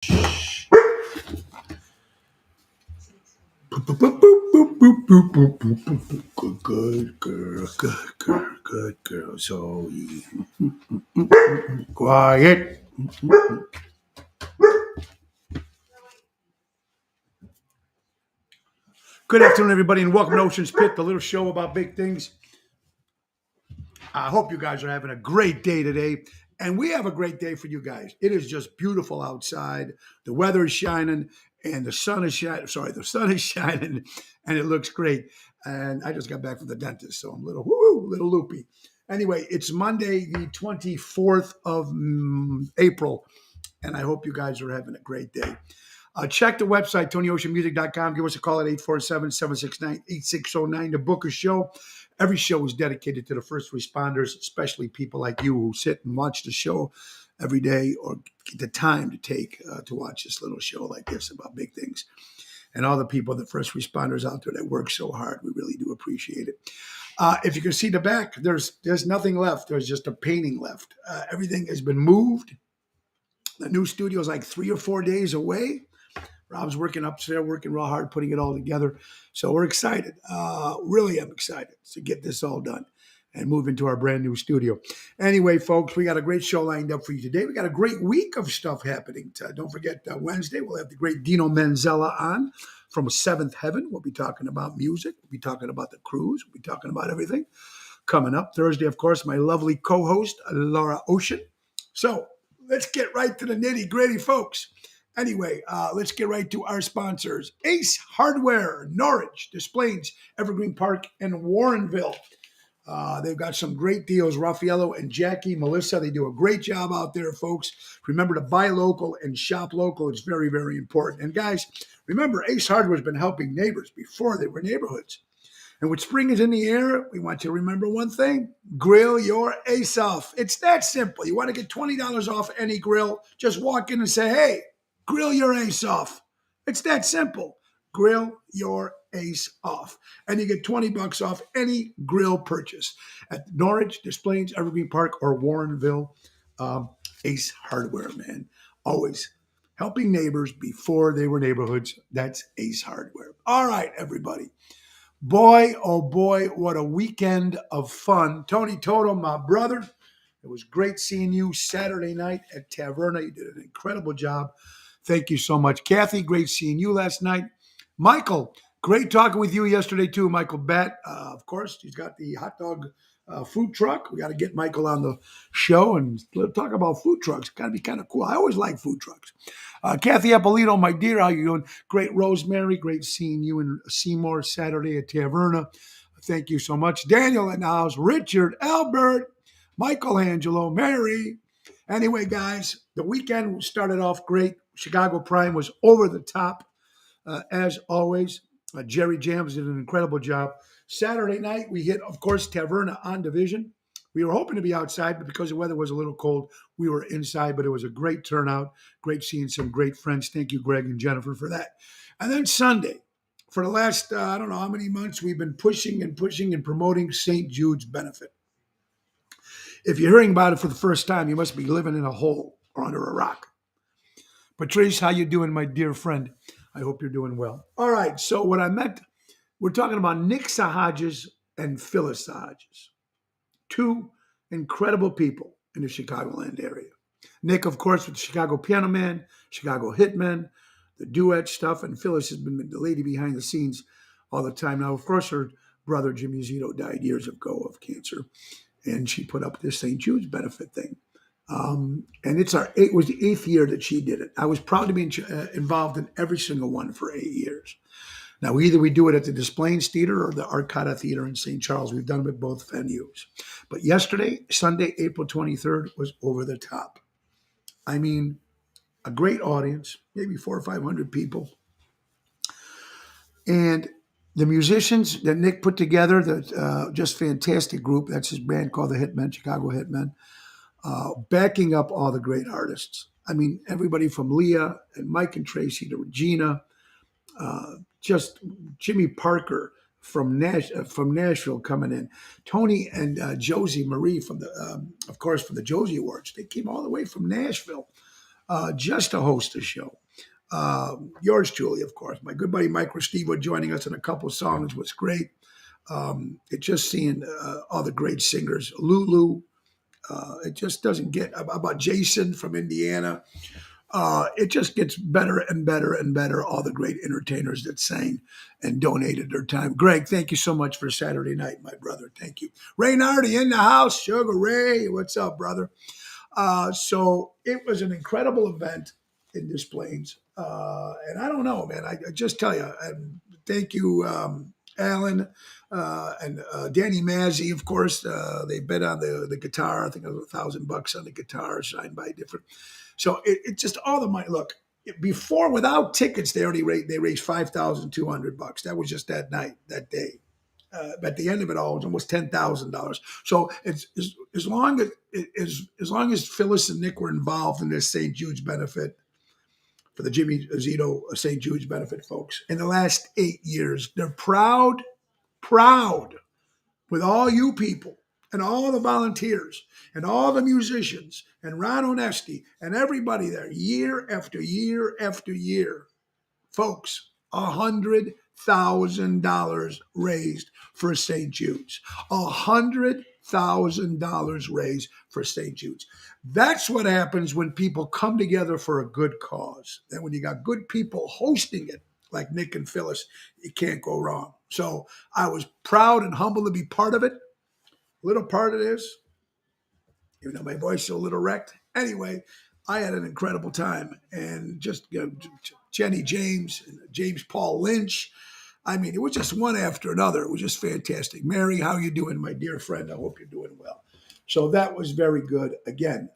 Good girl, good girl, good girl. So quiet. Good afternoon, everybody, and welcome to Ocean's Pit, the little show about big things. I hope you guys are having a great day today, and we have a great day for you guys. It is just beautiful outside. The weather is shining, and the sun is shining. Sorry, the sun is shining, and it looks great. And I just got back from the dentist, so I'm a little loopy. Anyway, it's Monday, the 24th of April, and I hope you guys are having a great day. Check the website, TonyOceanMusic.com. Give us a call at 847-769-8609 to book a show. Every show is dedicated to the first responders, especially people like you who sit and watch the show every day or get the time to take to watch this little show like this about big things. And all the people, the first responders out there that work so hard, we really do appreciate it. If you can see the back, there's nothing left. There's just a painting left. Everything has been moved. The new studio is like 3 or 4 days away. Rob's working upstairs, working real hard, putting it all together. So we're excited. Really, I'm excited to get this all done and move into our brand new studio. Anyway, folks, we got a great show lined up for you today. We got a great week of stuff happening. Don't forget, Wednesday, we'll have the great Dino Manzella on from Seventh Heaven. We'll be talking about music. We'll be talking about the cruise. We'll be talking about everything coming up. Thursday, of course, my lovely co-host, Laura Ocean. So let's get right to the nitty-gritty, folks. Anyway, let's get right to our sponsors. Ace Hardware, Norwich, Des Plaines, Evergreen Park, and Warrenville. They've got some great deals. Raffaello and Jackie, Melissa, they do a great job out there, folks. Remember to buy local and shop local. It's very, very important. And guys, remember, Ace Hardware has been helping neighbors before they were neighborhoods. And with spring is in the air, we want you to remember one thing: grill your ace off. It's that simple. You want to get $20 off any grill, just walk in and say, hey, grill your ace off. It's that simple. Grill your ace off. And you get $20 off any grill purchase at Norwich, Des Plaines, Evergreen Park, or Warrenville. Ace Hardware, man. Always helping neighbors before they were neighborhoods. That's Ace Hardware. All right, everybody. Boy, oh boy, what a weekend of fun. Tony Toto, my brother, it was great seeing you Saturday night at Taverna. You did an incredible job. Thank you so much. Kathy, great seeing you last night. Michael, great talking with you yesterday too. Michael Batt, of course, he's got the hot dog food truck. We got to get Michael on the show and talk about food trucks. Got to be kind of cool. I always like food trucks. Kathy Appolito, my dear, how you doing? Great, Rosemary. Great seeing you in Seymour Saturday at Taverna. Thank you so much. Daniel in the house. Richard, Albert, Michelangelo, Mary. Anyway, guys, the weekend started off great. Chicago Prime was over the top, as always. Jerry Jams did an incredible job. Saturday night, we hit, of course, Taverna on Division. We were hoping to be outside, but because the weather was a little cold, we were inside. But it was a great turnout. Great seeing some great friends. Thank you, Greg and Jennifer, for that. And then Sunday, for the last, I don't know how many months, we've been pushing and promoting St. Jude's benefit. If you're hearing about it for the first time, you must be living in a hole or under a rock. Patrice, how you doing, my dear friend? I hope you're doing well. All right, so what I meant, we're talking about Nick Sahajas and Phyllis Sahajas, two incredible people in the Chicagoland area. Nick, of course, with the Chicago Piano Man, Chicago Hitman, the duet stuff, and Phyllis has been the lady behind the scenes all the time. Now, of course, her brother, Jimmy Zito, died years ago of cancer, and she put up this St. Jude's benefit thing. And it was the 8th year that she did it. I was proud to be involved in every single one for 8 years. Now, either we do it at the Des Plaines Theater or the Arcata Theater in St. Charles. We've done it at both venues. But yesterday, Sunday, April 23rd, was over the top. I mean, a great audience, maybe 400 or 500 people. And the musicians that Nick put together, that just fantastic group. That's his band called the Hitmen, Chicago Hitmen. Backing up all the great artists. I mean, everybody from Leah and Mike and Tracy to Regina, just Jimmy Parker from Nashville coming in, Tony and Josie Marie from the, of course, from the Josie Awards. They came all the way from Nashville. just to host a show. Yours truly, of course. My good buddy Mike Restivo joining us in a couple songs was great. It just seeing all the great singers. Lulu, it just doesn't get about Jason from Indiana. It just gets better and better and better. All the great entertainers that sang and donated their time. Greg, thank you so much for Saturday night, my brother. Thank you. Ray Nardi in the house. Sugar Ray, what's up, brother? So it was an incredible event in Des Plaines. And I don't know, man. I just tell you, and thank you, Alan and Danny Mazzi, of course. They bet on the guitar. I think it was $1,000 on the guitar signed by different. So it just all the money. Look, before without tickets, they raised $5,200. That was just that night, that day. At the end of it all, it was almost $10,000. So it's as long as Phyllis and Nick were involved in this St. Jude's benefit for the Jimmy Zito St. Jude's benefit, folks, in the last 8 years, they're proud with all you people and all the volunteers and all the musicians and Ron Onesti and everybody there, year after year after year, folks. $100,000 raised for St. Jude's. $100,000 raised for St. Jude's. That's what happens when people come together for a good cause. And when you got good people hosting it, like Nick and Phyllis, you can't go wrong. So I was proud and humbled to be part of it. Little part of this, even though my voice is a little wrecked. Anyway, I had an incredible time. And just Jenny James, and James Paul Lynch. I mean, it was just one after another. It was just fantastic. Mary, how you doing, my dear friend? I hope you're doing well. So that was very good. Again,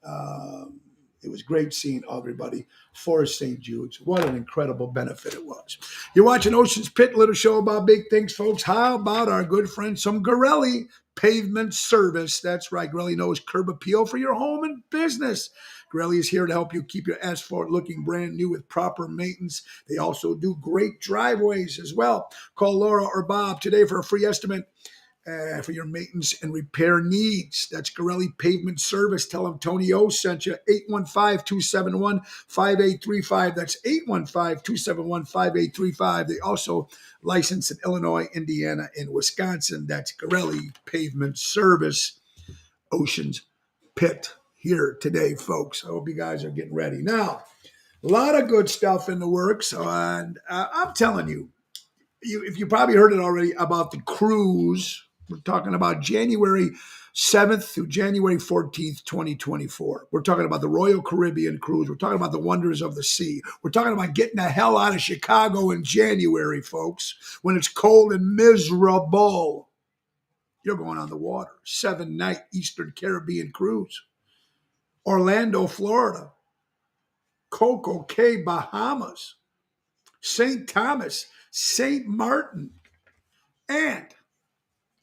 it was great seeing everybody for St. Jude's. What an incredible benefit it was. You're watching Ocean's Pit, little show about big things, folks. How about our good friend, some Gorelli Pavement Service? That's right. Gorelli knows curb appeal for your home and business. Gorelli is here to help you keep your asphalt looking brand new with proper maintenance. They also do great driveways as well. Call Laura or Bob today for a free estimate for your maintenance and repair needs. That's Gorelli Pavement Service. Tell them Tony O sent you. 815-271-5835. That's 815-271-5835. They also license in Illinois, Indiana, and Wisconsin. That's Gorelli Pavement Service. Ocean's Pit here today, folks. I hope you guys are getting ready. Now, a lot of good stuff in the works. And I'm telling you, if you probably heard it already about the cruise, we're talking about January 7th through January 14th, 2024. We're talking about the Royal Caribbean cruise. We're talking about the wonders of the sea. We're talking about getting the hell out of Chicago in January, folks, when it's cold and miserable. You're going on the water. 7-night Eastern Caribbean cruise. Orlando, Florida. Coco Cay, Bahamas. St. Thomas, St. Martin. And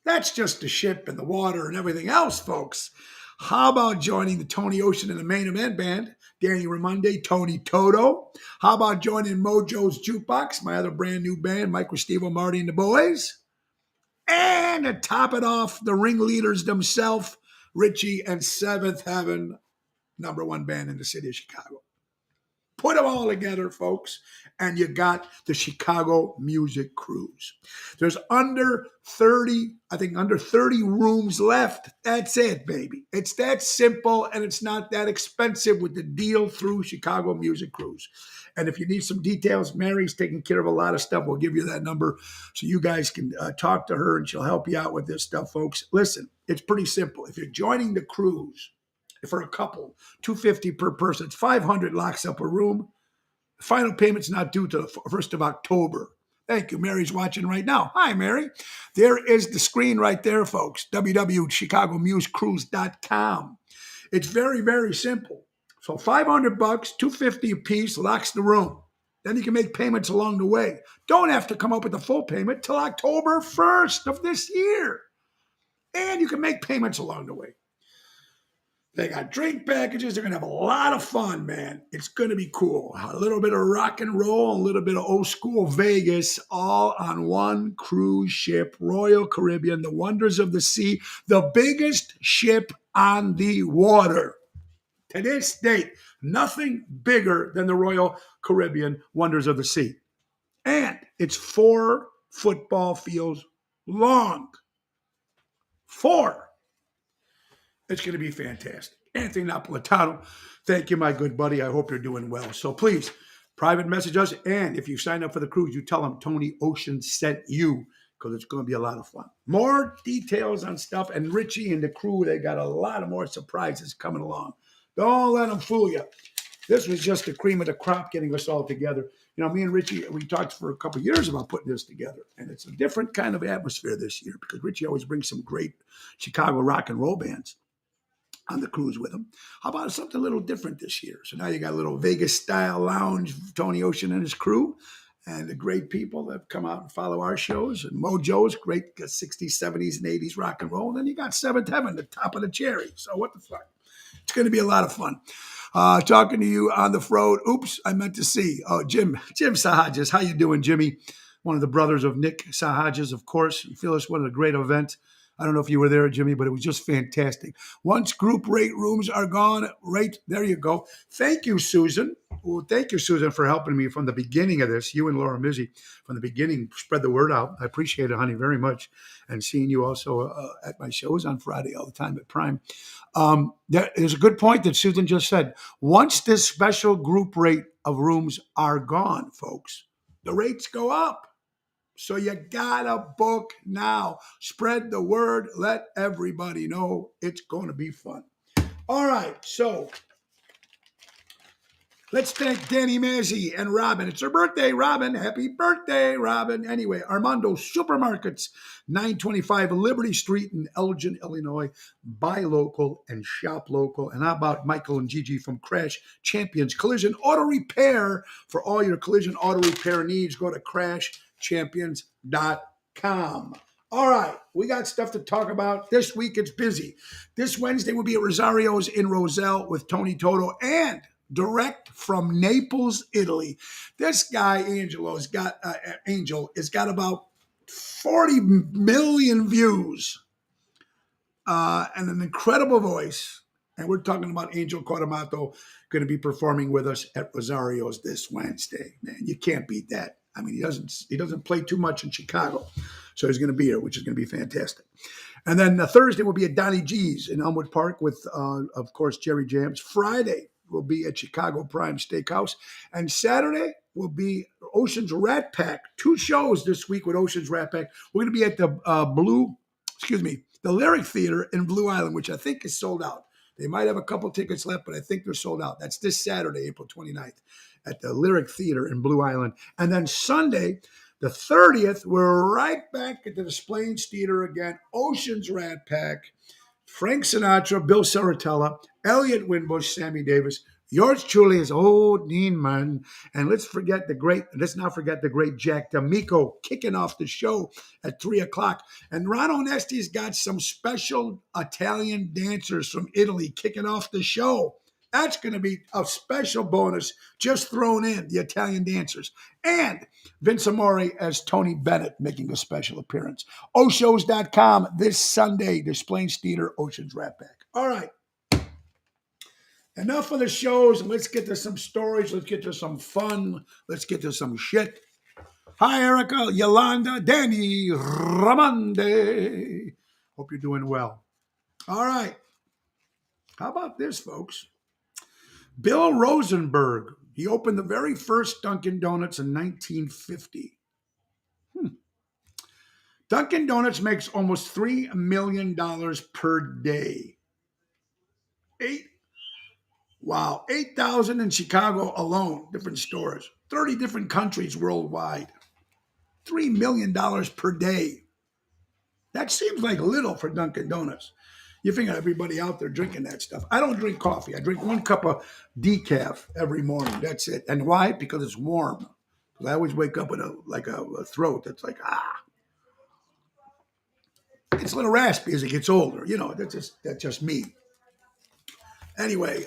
that's just the ship and the water and everything else, folks. How about joining the Tony Ocean and the Main Event Band? Danny Raimondi, Tony Toto. How about joining Mojo's Jukebox, my other brand new band, Mike Restivo, Marty and the Boys? And to top it off, the ringleaders themselves, Richie and Seventh Heaven, #1 band in the city of Chicago. Put them all together, folks, and you got the Chicago Music Cruise. There's under 30 rooms left. That's it, baby. It's that simple, and it's not that expensive with the deal through Chicago Music Cruise. And if you need some details, Mary's taking care of a lot of stuff. We'll give you that number so you guys can talk to her, and she'll help you out with this stuff, folks. Listen, it's pretty simple. If you're joining the cruise, for a couple, $250 per person, it's $500 locks up a room. The final payment's not due till the 1st of October. Thank you. Mary's watching right now. Hi, Mary. There is the screen right there, folks. www.chicagomusecruise.com. It's very, very simple. So $500, $250 a piece, locks the room. Then you can make payments along the way. Don't have to come up with the full payment till October 1st of this year. And you can make payments along the way. They got drink packages. They're going to have a lot of fun, man. It's going to be cool. A little bit of rock and roll, a little bit of old school Vegas, all on one cruise ship, Royal Caribbean, the wonders of the sea, the biggest ship on the water. To this date, Nothing bigger than the Royal Caribbean Wonders of the Sea. And it's 4 football fields long. 4. It's going to be fantastic. Anthony Napolitano, thank you, my good buddy. I hope you're doing well. So please, private message us. And if you sign up for the cruise, you tell them Tony Ocean sent you, because it's going to be a lot of fun. More details on stuff. And Richie and the crew, they got a lot of more surprises coming along. Don't let them fool you. This was just the cream of the crop getting us all together. You know, me and Richie, we talked for a couple of years about putting this together. And it's a different kind of atmosphere this year because Richie always brings some great Chicago rock and roll bands on the cruise with him. How about something a little different this year? So now you got a little Vegas-style lounge, Tony Ocean and his crew, and the great people that come out and follow our shows. And Mojo's great 60s, 70s, and 80s rock and roll. And then you got Seventh Heaven, the top of the cherry. So what the fuck? It's going to be a lot of fun. Talking to you on the road. Oops, I meant to see. Oh, Jim Sahajas. How you doing, Jimmy? One of the brothers of Nick Sahajas, of course. Phyllis, what a great event. I don't know if you were there, Jimmy, but it was just fantastic. Once group rate rooms are gone, right, there you go. Thank you, Susan. Well, thank you, Susan, for helping me from the beginning of this. You and Laura Mizzi, from the beginning, spread the word out. I appreciate it, honey, very much. And seeing you also at my shows on Friday all the time at Prime. There's a good point that Susan just said. Once this special group rate of rooms are gone, folks, the rates go up. So you gotta book now. Spread the word. Let everybody know it's going to be fun. All right, so let's thank Danny Mazzi and Robin. It's her birthday, Robin. Happy birthday, Robin. Anyway, Armando Supermarkets, 925 Liberty Street in Elgin, Illinois. Buy local and shop local. And how about Michael and Gigi from Crash Champions Collision Auto Repair? For all your collision auto repair needs, go to CrashChampions.com. All right, we got stuff to talk about. This week it's busy. This Wednesday we'll be at Rosario's in Roselle with Tony Toto and direct from Naples, Italy. This guy, Angel, has got about 40 million views and an incredible voice. And we're talking about Angel Cordomato going to be performing with us at Rosario's this Wednesday. Man, you can't beat that. I mean, he doesn't play too much in Chicago, so he's going to be here, which is going to be fantastic. And then Thursday will be at Donnie G's in Elmwood Park with, of course, Jerry Jams. Friday will be at Chicago Prime Steakhouse. And Saturday will be Ocean's Rat Pack. 2 shows this week with Ocean's Rat Pack. We're going to be at the the Lyric Theater in Blue Island, which I think is sold out. They might have a couple tickets left, but I think they're sold out. That's this Saturday, April 29th, at the Lyric Theater in Blue Island. And then Sunday, the 30th, we're right back at the Displays Theater again. Ocean's Rat Pack, Frank Sinatra, Bill Saratella, Elliot Winbush, Sammy Davis, yours truly is old Dean Martin. And let's not forget the great Jack D'Amico kicking off the show at 3:00. And Ron Onesti's got some special Italian dancers from Italy kicking off the show. That's going to be a special bonus just thrown in, the Italian dancers. And Vince Amore as Tony Bennett making a special appearance. Oshows.com this Sunday, Displays Theater, Ocean's Rat Pack. All right. Enough of the shows, and let's get to some stories. Let's get to some fun. Let's get to some shit. Hi, Erica, Yolanda, Danny, Ramonde. Hope you're doing well. All right. How about this, folks? Bill Rosenberg, he opened the very first Dunkin' Donuts in 1950. Dunkin' Donuts makes almost $3 million per day. 8,000 in Chicago alone, different stores. 30 different countries worldwide. $3 million per day. That seems like little for Dunkin' Donuts. You figure everybody out there drinking that stuff. I don't drink coffee. I drink 1 cup of decaf every morning. That's it. And why? Because it's warm. Because I always wake up with a throat that's like, It's a little raspy as it gets older. You know, that's just me. Anyway,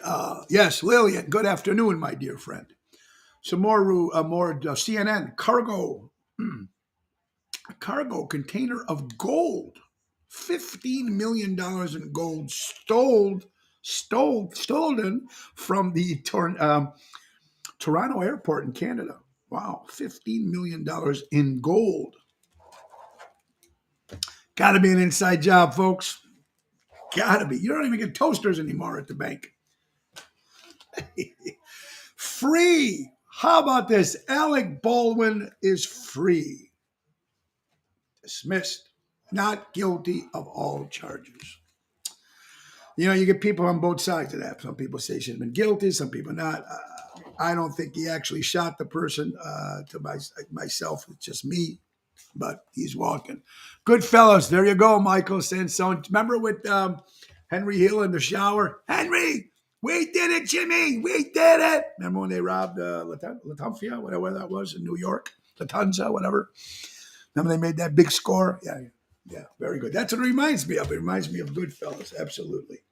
yes, Lillian, good afternoon, my dear friend. Some more CNN. Cargo. A cargo container of gold. $15 million in gold stolen from the Toronto airport in Canada. Wow, $15 million in gold. Got to be an inside job, folks. Got to be. You don't even get toasters anymore at the bank. Free. How about this? Alec Baldwin is free. Dismissed. Not guilty of all charges. You know, you get people on both sides of that. Some people say she's been guilty, some people not. I don't think he actually shot the person. Myself, it's just me, but he's walking. Good fellas, there you go, Michael Sansone. Remember with Henry Hill in the shower? Henry, we did it, Jimmy, we did it. Remember when they robbed Latunfia, whatever that was in New York? Latunza, whatever. Remember they made that big score? Yeah, very good. That's what it reminds me of. It reminds me of Goodfellas, absolutely.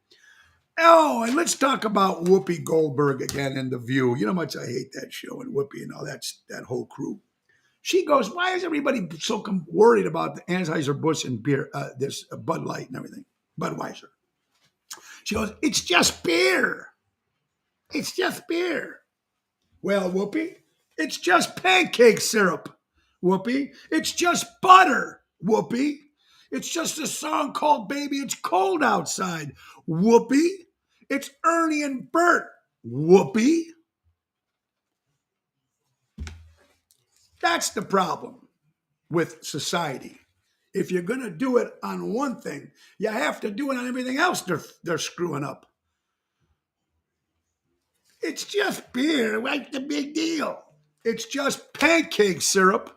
Oh, and let's talk about Whoopi Goldberg again and The View. You know how much I hate that show and Whoopi and all that whole crew. She goes, why is everybody so worried about the Anheuser-Busch and beer, this Bud Light and everything, Budweiser? She goes, it's just beer. It's just beer. Well, Whoopi, it's just pancake syrup. Whoopi, it's just butter. Whoopi, it's just a song called Baby It's Cold Outside. Whoopi, it's Ernie and Bert. Whoopi. That's the problem with society. If you're going to do it on one thing, you have to do it on everything else they're screwing up. It's just beer. What's the big deal? It's just pancake syrup.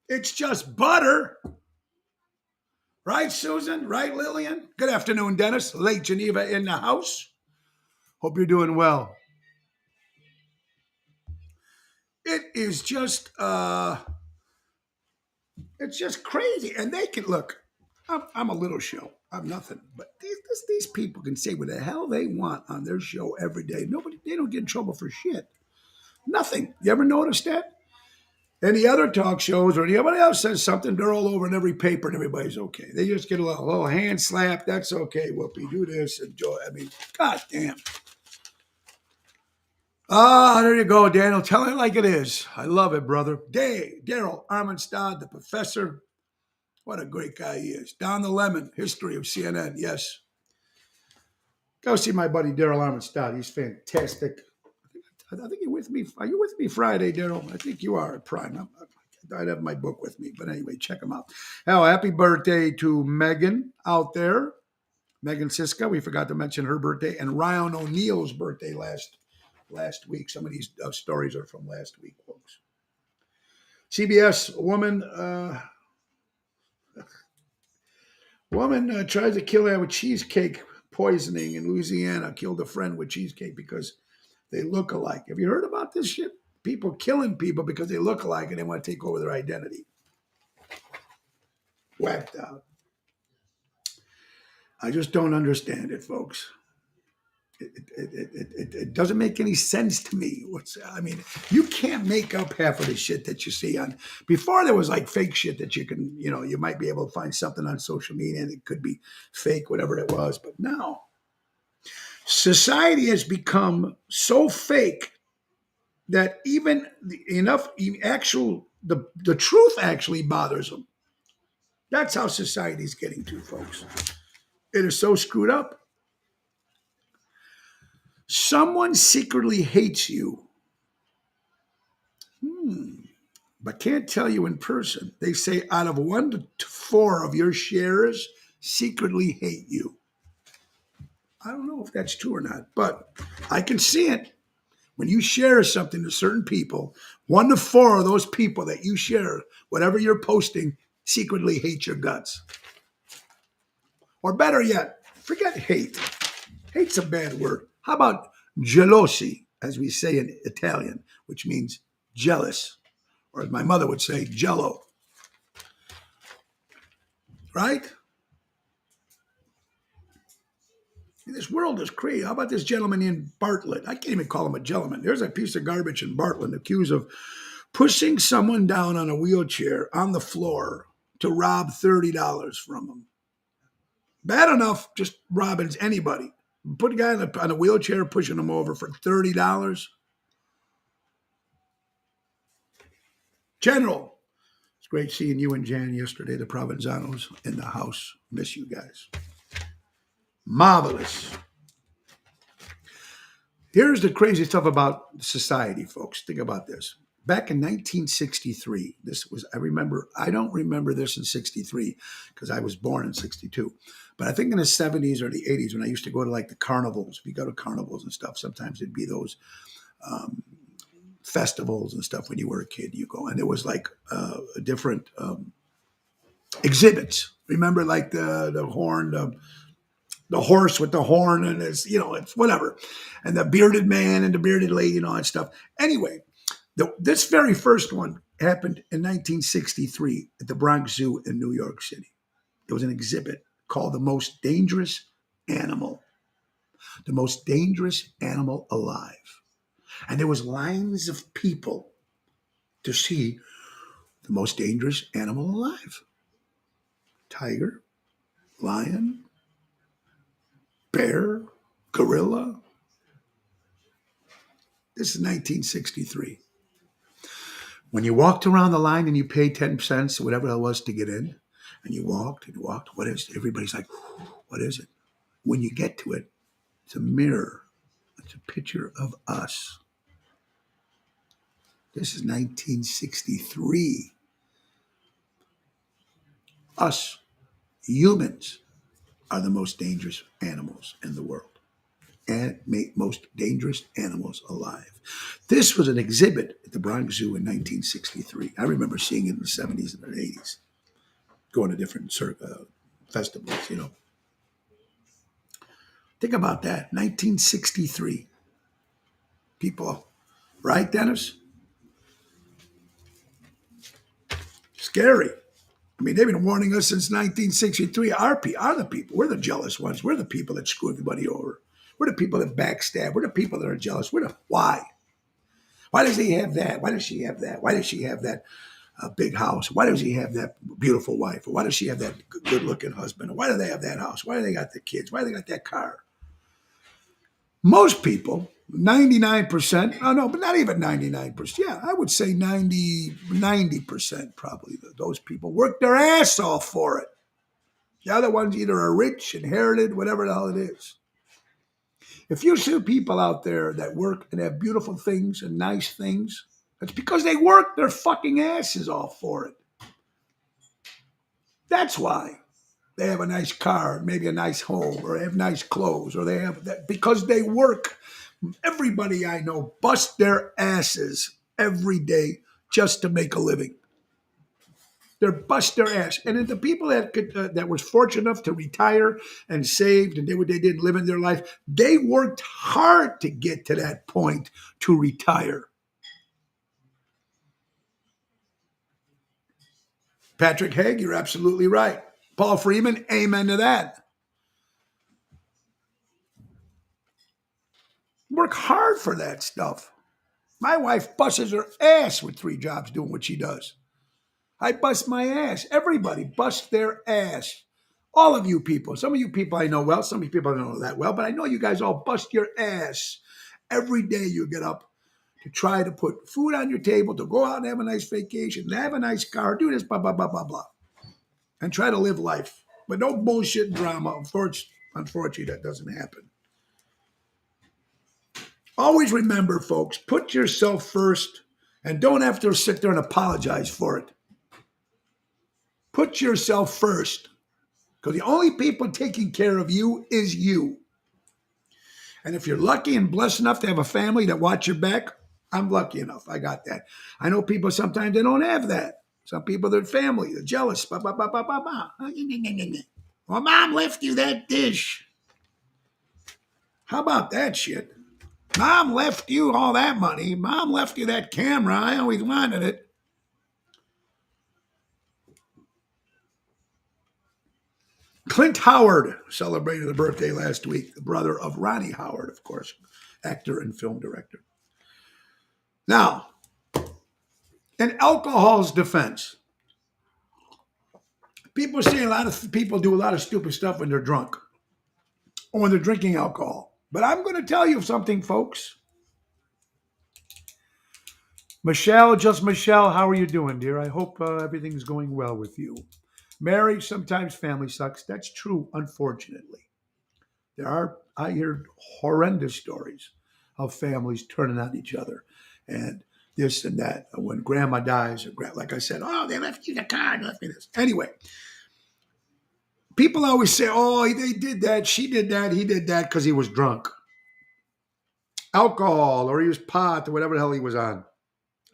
It's just butter. Right, Susan? Right, Lillian? Good afternoon, Dennis. Lake Geneva in the house. Hope you're doing well. It is just, it's just crazy. And they can, look, I'm a little show. I'm nothing. But these people can say what the hell they want on their show every day. They don't get in trouble for shit. Nothing. You ever notice that? Any other talk shows or anybody else says something, they're all over in every paper and everybody's okay. They just get a little hand slap. That's okay. Whoopi, do this. Enjoy. I mean, God damn. Ah, there you go, Daniel. Tell it like it is. I love it, brother. Daryl Armenstad, the professor. What a great guy he is. Don the Lemon, history of CNN. Yes. Go see my buddy Daryl Armenstad. He's fantastic. I think you're with me. Are you with me Friday, Daryl? I think you are at Prime. I'd have my book with me. But anyway, check them out. Oh, happy birthday to Megan out there. Megan Siska. We forgot to mention her birthday. And Ryan O'Neill's birthday last week. Some of these stories are from last week, folks. CBS woman tries to kill her with cheesecake poisoning in Louisiana. Killed a friend with cheesecake because they look alike. Have you heard about this shit? People killing people because they look alike and they want to take over their identity. Whacked out. I just don't understand it, folks. It doesn't make any sense to me. You can't make up half of the shit that you see on. Before there was like fake shit that you can, you might be able to find something on social media and it could be fake, whatever it was. But now, society has become so fake that even the truth actually bothers them. That's how society's getting to, folks. It is so screwed up. Someone secretly hates you, but can't tell you in person. They say out of 1 to 4 of your shares secretly hate you. I don't know if that's true or not, but I can see it. When you share something to certain people, 1 to 4 of those people that you share, whatever you're posting, secretly hate your guts. Or better yet, forget hate. Hate's a bad word. How about gelosi, as we say in Italian, which means jealous, or as my mother would say, jello. Right? This world is crazy. How about this gentleman in Bartlett? I can't even call him a gentleman. There's a piece of garbage in Bartlett accused of pushing someone down on a wheelchair on the floor to rob $30 from him. Bad enough just robbing anybody. Put a guy on a wheelchair, pushing him over for $30. General, it's great seeing you and Jan yesterday. The Provenzanos in the house. Miss you guys. Marvelous. Here's the crazy stuff about society, folks. Think about this. Back in 1963, I don't remember this in 63 because I was born in 62. But I think in the 70s or the 80s, when I used to go to like the carnivals, we go to carnivals and stuff. Sometimes it'd be those festivals and stuff when you were a kid, you go. And there was like different exhibits. Remember like the horn, the horse with the horn and it's whatever. And the bearded man and the bearded lady and all that stuff. Anyway, this very first one happened in 1963 at the Bronx Zoo in New York City. It was an exhibit called The Most Dangerous Animal. The Most Dangerous Animal Alive. And there was lines of people to see the most dangerous animal alive. Tiger, lion, bear, gorilla. This is 1963. When you walked around the line and you paid 10 cents, whatever it was to get in, and you walked, what is it? Everybody's like, what is it? When you get to it, it's a mirror. It's a picture of us. This is 1963. Us, humans, are the most dangerous animals in the world. And most dangerous animals alive. This was an exhibit at the Bronx Zoo in 1963. I remember seeing it in the 70s and the 80s, going to different festivals, Think about that, 1963. People, right, Dennis? Scary. I mean, they've been warning us since 1963. Our are the people. We're the jealous ones. We're the people that screw everybody over. We're the people that backstab. We're the people that are jealous. Why? Why does he have that? Why does she have that? Why does she have that big house? Why does he have that beautiful wife? Or why does she have that good-looking husband? Or why do they have that house? Why do they got the kids? Why do they got that car? Most people, 99%, but not even 99%. Yeah, I would say 90% probably. Those people work their ass off for it. The other ones either are rich, inherited, whatever the hell it is. If you see people out there that work and have beautiful things and nice things, it's because they work their fucking asses off for it. That's why they have a nice car, maybe a nice home, or they have nice clothes, or they have that because they work. Everybody I know bust their asses every day just to make a living. They bust their ass. And then the people that was fortunate enough to retire and saved and did what they did, live in their life, they worked hard to get to that point to retire. Patrick Haig, you're absolutely right. Paul Freeman, amen to that. Work hard for that stuff. My wife busts her ass with 3 jobs doing what she does. I bust my ass. Everybody busts their ass. All of you people. Some of you people I know well. Some of you people I don't know that well. But I know you guys all bust your ass. Every day you get up to try to put food on your table, to go out and have a nice vacation, to have a nice car, do this, blah, blah, blah, blah, blah. And try to live life. But no bullshit and drama. Unfortunately, that doesn't happen. Always remember, folks, put yourself first and don't have to sit there and apologize for it. Put yourself first, because the only people taking care of you is you. And if you're lucky and blessed enough to have a family that watch your back, I'm lucky enough. I got that. I know people sometimes they don't have that. Some people, their family, they're jealous. Bah, bah, bah, bah, bah, bah. Well, mom left you that dish. How about that shit? Mom left you all that money. Mom left you that camera. I always wanted it. Clint Howard celebrated a birthday last week, the brother of Ronnie Howard, of course, actor and film director. Now, in alcohol's defense, people say a lot of people do a lot of stupid stuff when they're drunk. or when they're drinking alcohol. But I'm going to tell you something, folks. Michelle, just Michelle, how are you doing, dear? I hope everything's going well with you. Mary, sometimes family sucks. That's true, unfortunately. I hear horrendous stories of families turning on each other and this and that. When grandma dies, like I said, oh, they left you the car and left me this. Anyway, people always say, oh, they did that, she did that, he did that because he was drunk. Alcohol, or he was pot, or whatever the hell he was on.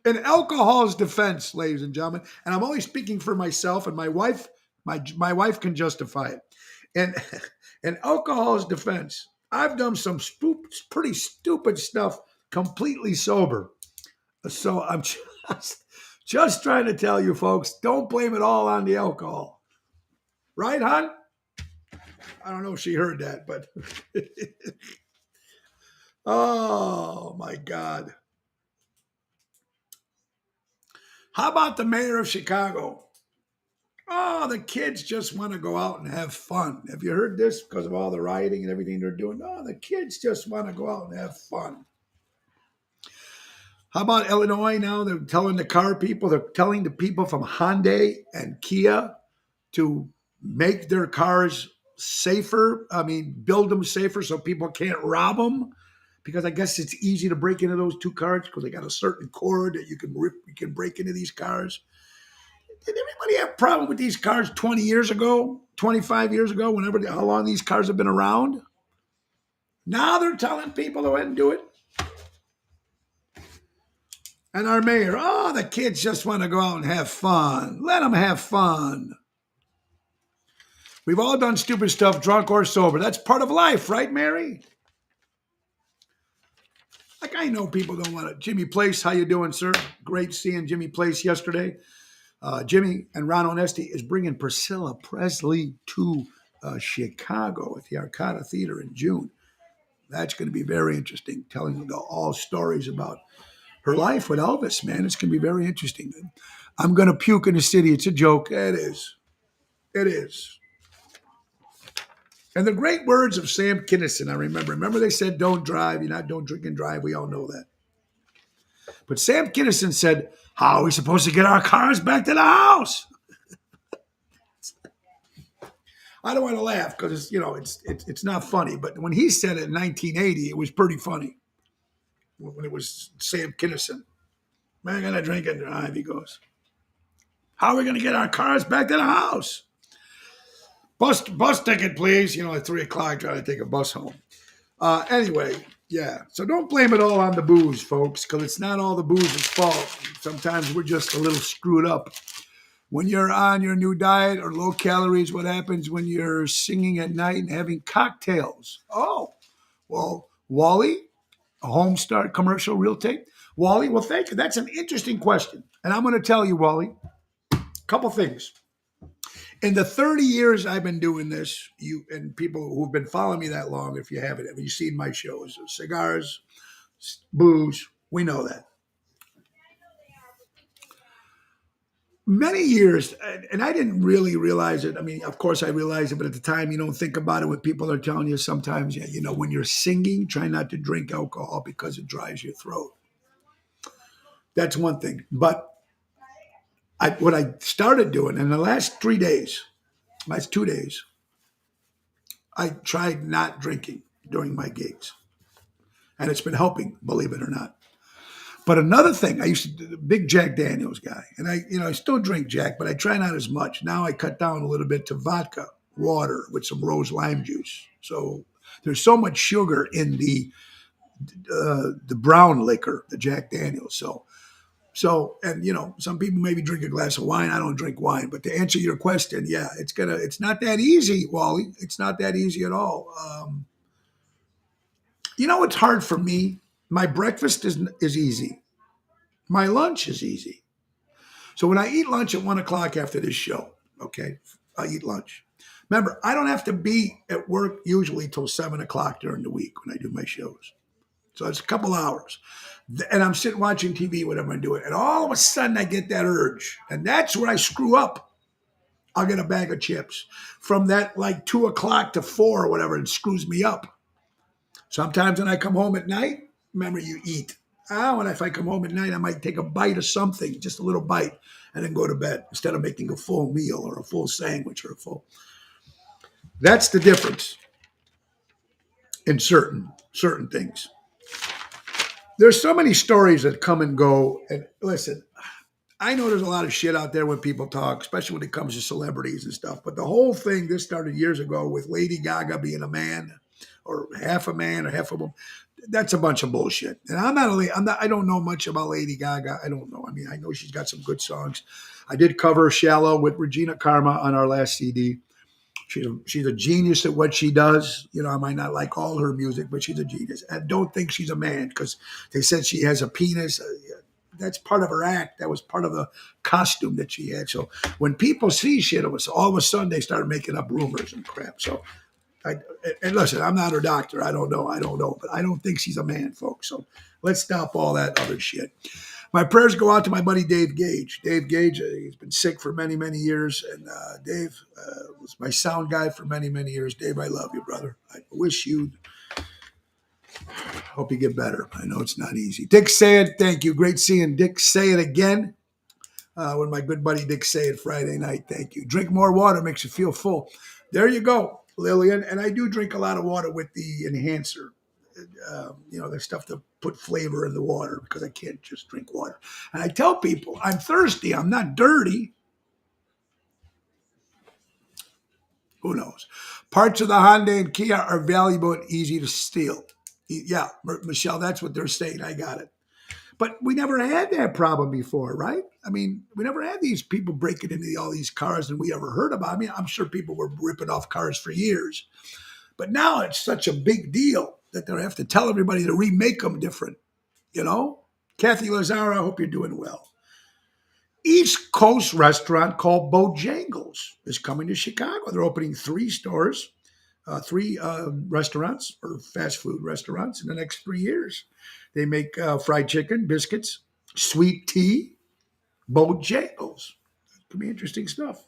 In alcohol's defense, ladies and gentlemen, and I'm only speaking for myself and my wife, my wife can justify it. And in alcohol's defense, I've done some pretty stupid stuff completely sober. So I'm just trying to tell you folks, don't blame it all on the alcohol. Right, hon? I don't know if she heard that, but oh my God. How about the mayor of Chicago? Oh, the kids just want to go out and have fun. Have you heard this because of all the rioting and everything they're doing? Oh, the kids just want to go out and have fun. How about Illinois now? They're telling the people from Hyundai and Kia to make their cars safer. I mean, build them safer so people can't rob them. Because I guess it's easy to break into those two cars because they got a certain cord that you can break into these cars. Did anybody have a problem with these cars 20 years ago, 25 years ago, how long these cars have been around? Now they're telling people to go ahead and do it. And our mayor, oh, the kids just want to go out and have fun. Let them have fun. We've all done stupid stuff, drunk or sober. That's part of life, right, Mary? Like, I know people don't want to. Jimmy Place, how you doing, sir? Great seeing Jimmy Place yesterday. Jimmy and Ron Onesti is bringing Priscilla Presley to Chicago at the Arcada Theater in June. That's going to be very interesting, telling all stories about her life with Elvis, man. It's going to be very interesting. I'm going to puke in the city. It's a joke. It is. It is. And the great words of Sam Kinison, I remember. Remember they said, don't drive. Don't drink and drive. We all know that. But Sam Kinison said, how are we supposed to get our cars back to the house? I don't want to laugh because it's not funny. But when he said it in 1980, it was pretty funny. When it was Sam Kinison. Man, I'm going to drink and drive, he goes. How are we going to get our cars back to the house? Bus ticket, please. At 3 o'clock, trying to take a bus home. Anyway, yeah. So don't blame it all on the booze, folks, because it's not all the booze's fault. Sometimes we're just a little screwed up. When you're on your new diet or low calories, what happens when you're singing at night and having cocktails? Oh, well, Wally, a Homestart commercial real tape. Wally, well, thank you. That's an interesting question. And I'm going to tell you, Wally, a couple things. In the 30 years I've been doing this, you and people who've been following me that long, if you haven't, have you seen my shows? Cigars, booze, we know that. Many years, and I didn't really realize it. I mean, of course I realized it, but at the time you don't think about it when people are telling you sometimes, when you're singing, try not to drink alcohol because it dries your throat. That's one thing. But what I started doing in the last 2 days, I tried not drinking during my gigs. And it's been helping, believe it or not. But another thing, I used to be the big Jack Daniels guy. And I still drink Jack, but I try not as much. Now I cut down a little bit to vodka, water with some rose lime juice. So there's so much sugar in the brown liquor, the Jack Daniels. So, and some people maybe drink a glass of wine. I don't drink wine, but to answer your question, yeah, it's not that easy, Wally. It's not that easy at all. It's hard for me. My breakfast is easy. My lunch is easy. So when I eat lunch at 1 o'clock after this show, okay, I eat lunch. Remember, I don't have to be at work usually till 7 o'clock during the week when I do my shows. So it's a couple hours. And I'm sitting watching TV, whatever I'm doing. And all of a sudden I get that urge. And that's where I screw up. I'll get a bag of chips. From that like 2 o'clock to 4 or whatever, it screws me up. Sometimes when I come home at night, remember you eat. When if I come home at night, I might take a bite of something, just a little bite, and then go to bed instead of making a full meal or a full sandwich or a full. That's the difference in certain things. There's so many stories that come and go. And listen, I know there's a lot of shit out there when people talk, especially when it comes to celebrities and stuff. But the whole thing, this started years ago with Lady Gaga being a man or half a man or half a woman. That's a bunch of bullshit. And I don't know much about Lady Gaga. I don't know. I mean, I know she's got some good songs. I did cover Shallow with Regina Karma on our last CD. She's a genius at what she does. You know, I might not like all her music, but she's a genius. I don't think she's a man because they said she has a penis. That's part of her act. That was part of the costume that she had. So when people see shit, it was all of a sudden they started making up rumors and crap. So, and listen, I'm not her doctor. I don't know, but I don't think she's a man, folks. So let's stop all that other shit. My prayers go out to my buddy Dave Gage. Dave Gage, he's been sick for many, many years. And Dave was my sound guy for many, many years. Dave, I love you, brother. I wish you, hope you get better. I know it's not easy. Dick Sayed, thank you. Great seeing Dick Sayed again. When my good buddy Dick Sayed Friday night, thank you. Drink more water, makes you feel full. There you go, Lillian. And I do drink a lot of water with the enhancer. The stuff to put flavor in the water because I can't just drink water. And I tell people, I'm thirsty. I'm not dirty. Who knows? Parts of the Hyundai and Kia are valuable and easy to steal. Yeah, Michelle, that's what they're saying. I got it. But we never had that problem before, right? I mean, we never had these people breaking into all these cars that we ever heard about. I mean, I'm sure people were ripping off cars for years. But now it's such a big deal that they have to tell everybody to remake them different, you know? Kathy Lazaro, I hope you're doing well. East Coast restaurant called Bojangles is coming to Chicago. They're opening 3 stores, 3 restaurants or fast food restaurants in the next 3 years. They make fried chicken, biscuits, sweet tea, Bojangles. It could be interesting stuff.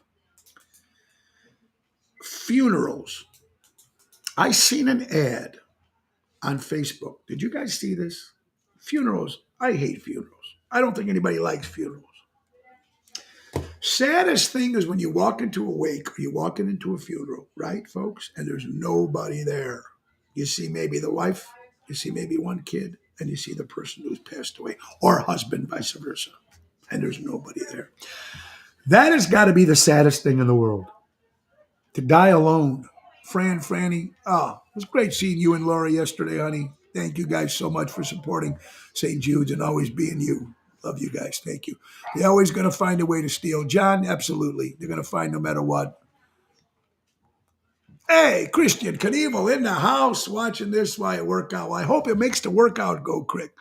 Funerals. I seen an ad on Facebook. Did you guys see this? Funerals. I hate funerals. I don't think anybody likes funerals. Saddest thing is when you walk into a wake or you walk into a funeral, right, folks? And there's nobody there. You see maybe the wife, you see maybe one kid, and you see the person who's passed away, or husband, vice versa. And there's nobody there. That has got to be the saddest thing in the world. To die alone. Franny, it was great seeing you and Laura yesterday, honey. Thank you guys so much for supporting St. Jude's and always being you. Love you guys. Thank you. They're always going to find a way to steal. John, absolutely. They're going to find no matter what. Hey, Christian Knievel in the house watching this while you work out. Well, I hope it makes the workout go quick.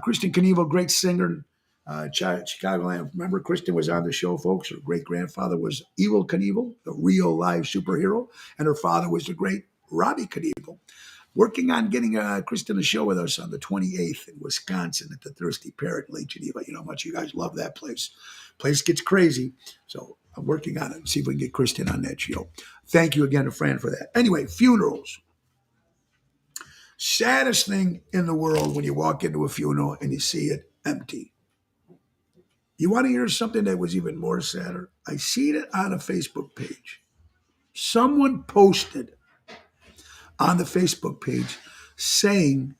Christian Knievel, great singer. Chicagoland. Remember, Kristen was on the show, folks. Her great-grandfather was Evel Knievel, the real live superhero, and her father was the great Robbie Knievel. Working on getting Kristen a show with us on the 28th in Wisconsin at the Thirsty Parrot in Lake Geneva. You know how much you guys love that place. Place gets crazy. So I'm working on it. See if we can get Kristen on that show. Thank you again to Fran for that. Anyway, funerals. Saddest thing in the world when you walk into a funeral and you see it empty. You want to hear something that was even more sadder? I seen it on a Facebook page. Someone posted on the Facebook page saying,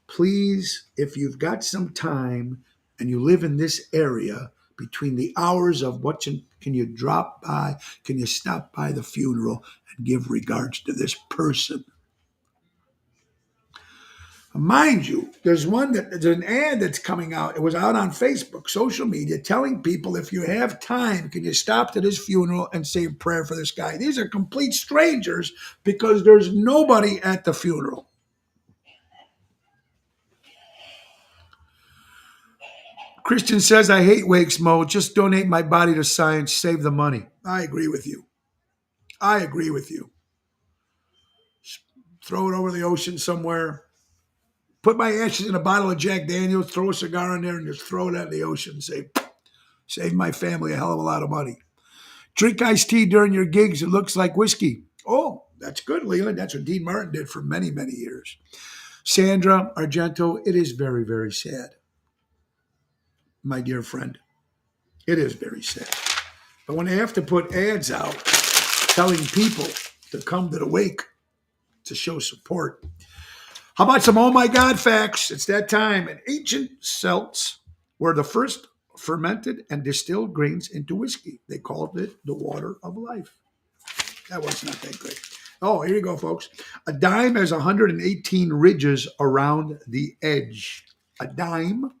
please, if you've got some time and you live in this area between the hours of can you drop by, can you stop by the funeral and give regards to this person? Mind you, there's an ad that's coming out. It was out on Facebook, social media, telling people if you have time, can you stop to this funeral and say a prayer for this guy? These are complete strangers because there's nobody at the funeral. Christian says, I hate wakes, Mo. Just donate my body to science, save the money. I agree with you. Throw it over the ocean somewhere. Put my ashes in a bottle of Jack Daniels, throw a cigar in there, and just throw it out in the ocean and say, save my family a hell of a lot of money. Drink iced tea during your gigs. It looks like whiskey. Oh, that's good, Leland. That's what Dean Martin did for many, many years. Sandra Argento, it is very, very sad, my dear friend. It is very sad. But when they have to put ads out telling people to come to the wake to show support. How about some oh my God facts? It's that time. And ancient Celts were the first fermented and distilled grains into whiskey. They called it the water of life. That was not that good. Oh, here you go, folks. A dime has 118 ridges around the edge. A dime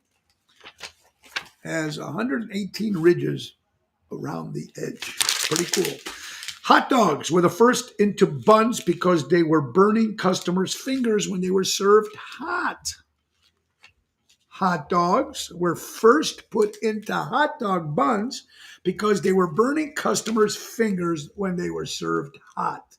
has 118 ridges around the edge. Pretty cool. Hot dogs were the first into buns because they were burning customers' fingers when they were served hot. Hot dogs were first put into hot dog buns because they were burning customers' fingers when they were served hot.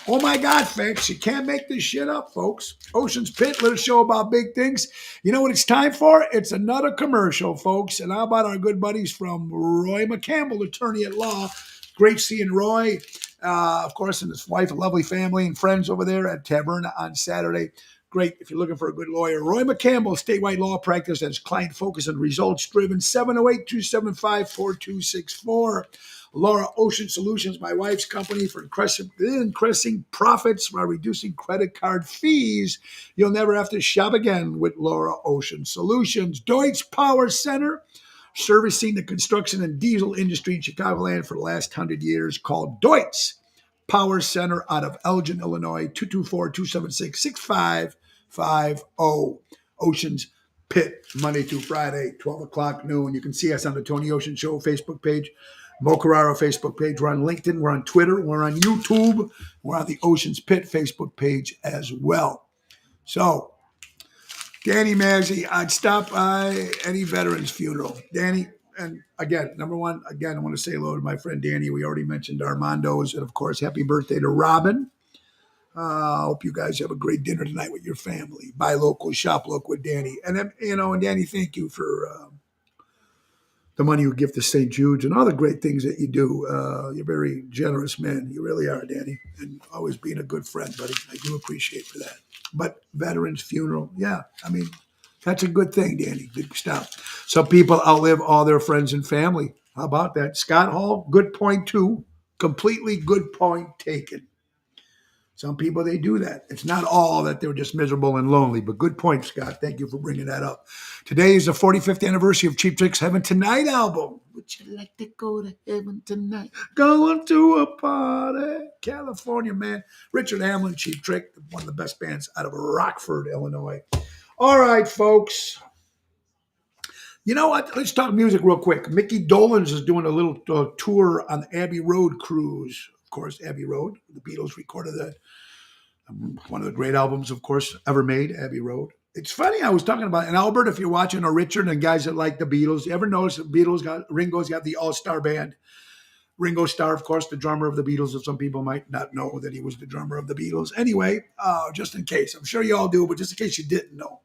Oh my God, facts. You can't make this shit up, folks. Ocean's Pit, little show about big things. You know what it's time for? It's another commercial, folks. And how about our good buddies from Roy McCampbell, attorney at law. Great seeing Roy, of course, and his wife, a lovely family and friends over there at Taverna on Saturday. Great if you're looking for a good lawyer. Roy McCampbell, statewide law practice that's client focused and results driven. 708-275-4264. Laura Ocean Solutions, my wife's company, for increasing profits while reducing credit card fees. You'll never have to shop again with Laura Ocean Solutions. Deutsch Power Center, servicing the construction and diesel industry in Chicagoland for the last 100 years, called Deutsch Power Center out of Elgin, Illinois, 224-276-6550. Ocean's Pit, Monday through Friday, 12 o'clock noon. You can see us on the Tony Ocean Show Facebook page, Mo Carraro Facebook page. We're on LinkedIn. We're on Twitter. We're on YouTube. We're on the Ocean's Pit Facebook page as well. So, Danny Mazzi, I'd stop by any veteran's funeral. Danny, and again, number one, I want to say hello to my friend Danny. We already mentioned Armando's. And, of course, happy birthday to Robin. I hope you guys have a great dinner tonight with your family. Buy local, shop local with Danny. And, and Danny, thank you for the money you give to St. Jude's and all the great things that you do. You're a very generous man. You really are, Danny. And always being a good friend, buddy. I do appreciate for that. But veterans funeral, yeah. That's a good thing, Danny. Big stuff. Some people outlive all their friends and family. How about that? Scott Hall, good point too. Completely good point taken. Some people, they do that. It's not all that they're just miserable and lonely, but good point, Scott. Thank you for bringing that up. Today is the 45th anniversary of Cheap Trick's Heaven Tonight album. Would you like to go to heaven tonight? Going to a party. California, man. Richard Hamlin, Cheap Trick, one of the best bands out of Rockford, Illinois. All right, folks. You know what? Let's talk music real quick. Mickey Dolenz is doing a little tour on the Abbey Road cruise. Of course, Abbey Road. The Beatles recorded that. One of the great albums, of course, ever made, Abbey Road. It's funny, I was talking about, and Albert, if you're watching, or Richard, and guys that like the Beatles, you ever notice the Beatles Ringo's got the all-star band. Ringo Starr, of course, the drummer of the Beatles, if some people might not know that he was the drummer of the Beatles. Anyway, just in case, I'm sure you all do, but just in case you didn't know.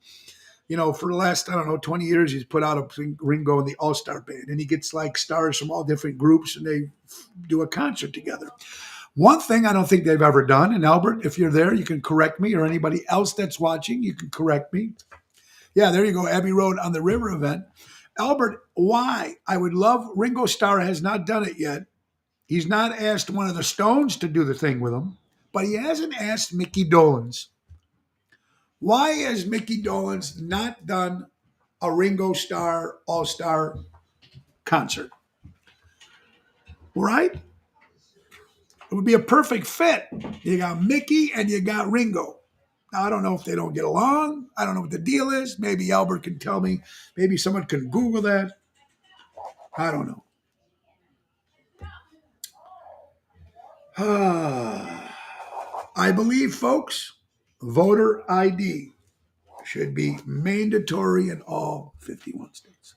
For the last, 20 years, he's put out a Ringo and the All-Star Band, and he gets like stars from all different groups, and they do a concert together. One thing I don't think they've ever done, and Albert, if you're there, you can correct me, or anybody else that's watching, you can correct me. Yeah, there you go, Abbey Road on the River event. Albert, why? I would love, Ringo Starr has not done it yet. He's not asked one of the Stones to do the thing with him, but he hasn't asked Mickey Dolenz. Why has Mickey Dolenz not done a Ringo Starr All-Star concert? Right? It would be a perfect fit. You got Mickey and you got Ringo. Now, I don't know if they don't get along. I don't know what the deal is. Maybe Albert can tell me. Maybe someone can Google that. I don't know. I believe, folks, voter ID should be mandatory in all 51 states.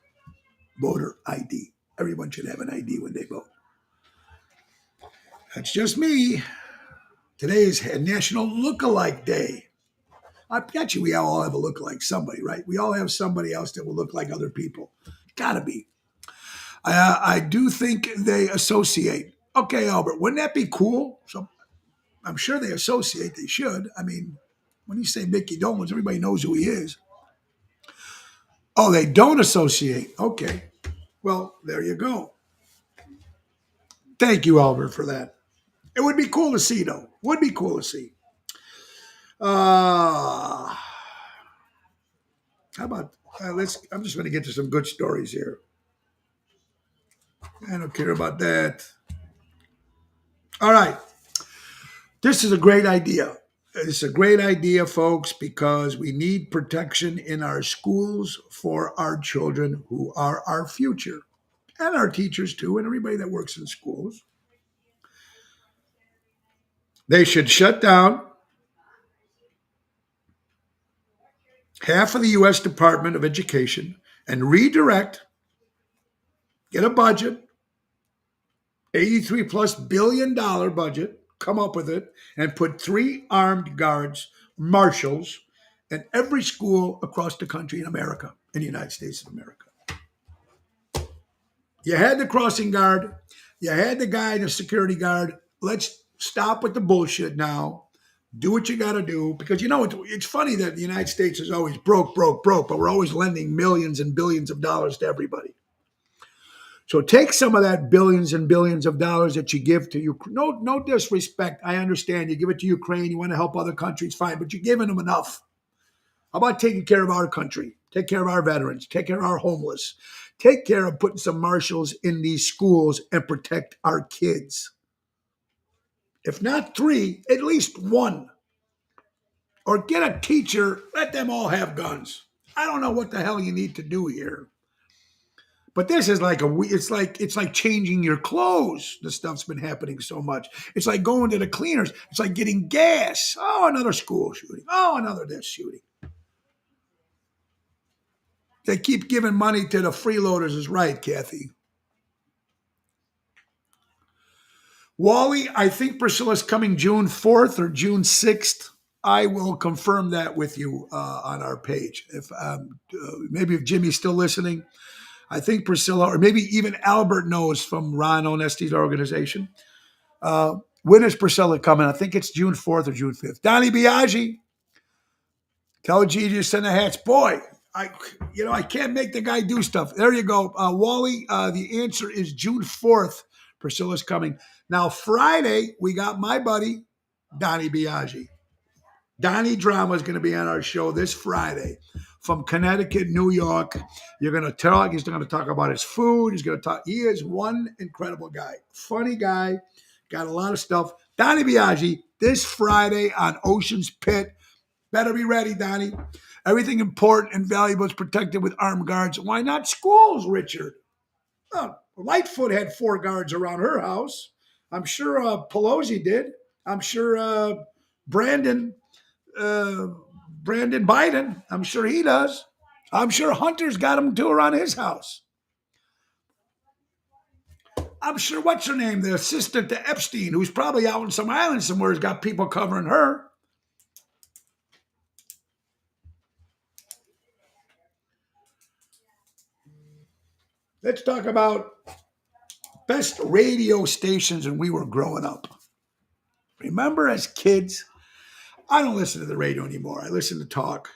Voter ID. Everyone should have an ID when they vote. That's just me. Today is National Lookalike Day. I bet you we all have a lookalike somebody, right? We all have somebody else that will look like other people. Gotta be. I do think they associate Okay, Albert, wouldn't that be cool? So I'm sure they associate. They should. I mean, when you say Mickey Dolenz, everybody knows who he is. Oh, they don't associate. Okay. Well, there you go. Thank you, Albert, for that. It would be cool to see, though. Would be cool to see. How about let's? I'm just going to get to some good stories here. I don't care about that. All right. This is a great idea. It's a great idea, folks, because we need protection in our schools for our children who are our future and our teachers, too, and everybody that works in schools. They should shut down half of the U.S. Department of Education and redirect, get a budget, 83 plus billion-dollar budget, come up with it, and put 3 armed guards, marshals, in every school across the country in America, in the United States of America. You had the crossing guard, you had the guy, the security guard. Let's stop with the bullshit now. Do what you got to do because it's funny that the United States is always broke, broke, broke, but we're always lending millions and billions of dollars to everybody. So take some of that billions and billions of dollars that you give to Ukraine. No disrespect. I understand you give it to Ukraine. You want to help other countries, fine, but you're giving them enough. How about taking care of our country? Take care of our veterans. Take care of our homeless. Take care of putting some marshals in these schools and protect our kids. If not 3, at least 1. Or get a teacher. Let them all have guns. I don't know what the hell you need to do here. But this is like it's like changing your clothes. The stuff's been happening so much. It's like going to the cleaners. It's like getting gas. Oh, another school shooting. Oh, another this shooting. They keep giving money to the freeloaders is right, Kathy. Wally, I think Priscilla's coming June 4th or June 6th. I will confirm that with you on our page. If maybe if Jimmy's still listening, I think Priscilla, or maybe even Albert knows from Ron Onesti's organization. When is Priscilla coming? I think it's June 4th or June 5th. Donnie Biaggi, tell Gigi to send the hats. Boy, I can't make the guy do stuff. There you go. Wally, the answer is June 4th. Priscilla's coming. Now, Friday, we got my buddy, Donnie Biaggi. Donnie Drama is going to be on our show this Friday from Connecticut, New York. You're going to talk. He's going to talk about his food. He's going to talk. He is one incredible guy. Funny guy. Got a lot of stuff. Donnie Biaggi this Friday on Ocean's Pit. Better be ready, Donnie. Everything important and valuable is protected with armed guards. Why not schools, Richard? Oh, Lightfoot had 4 guards around her house. I'm sure Pelosi did. I'm sure Brandon Biden, I'm sure he does. I'm sure Hunter's got him too around his house. I'm sure, what's her name? The assistant to Epstein, who's probably out on some island somewhere, has got people covering her. Let's talk about best radio stations when we were growing up. Remember as kids, I don't listen to the radio anymore. I listen to talk.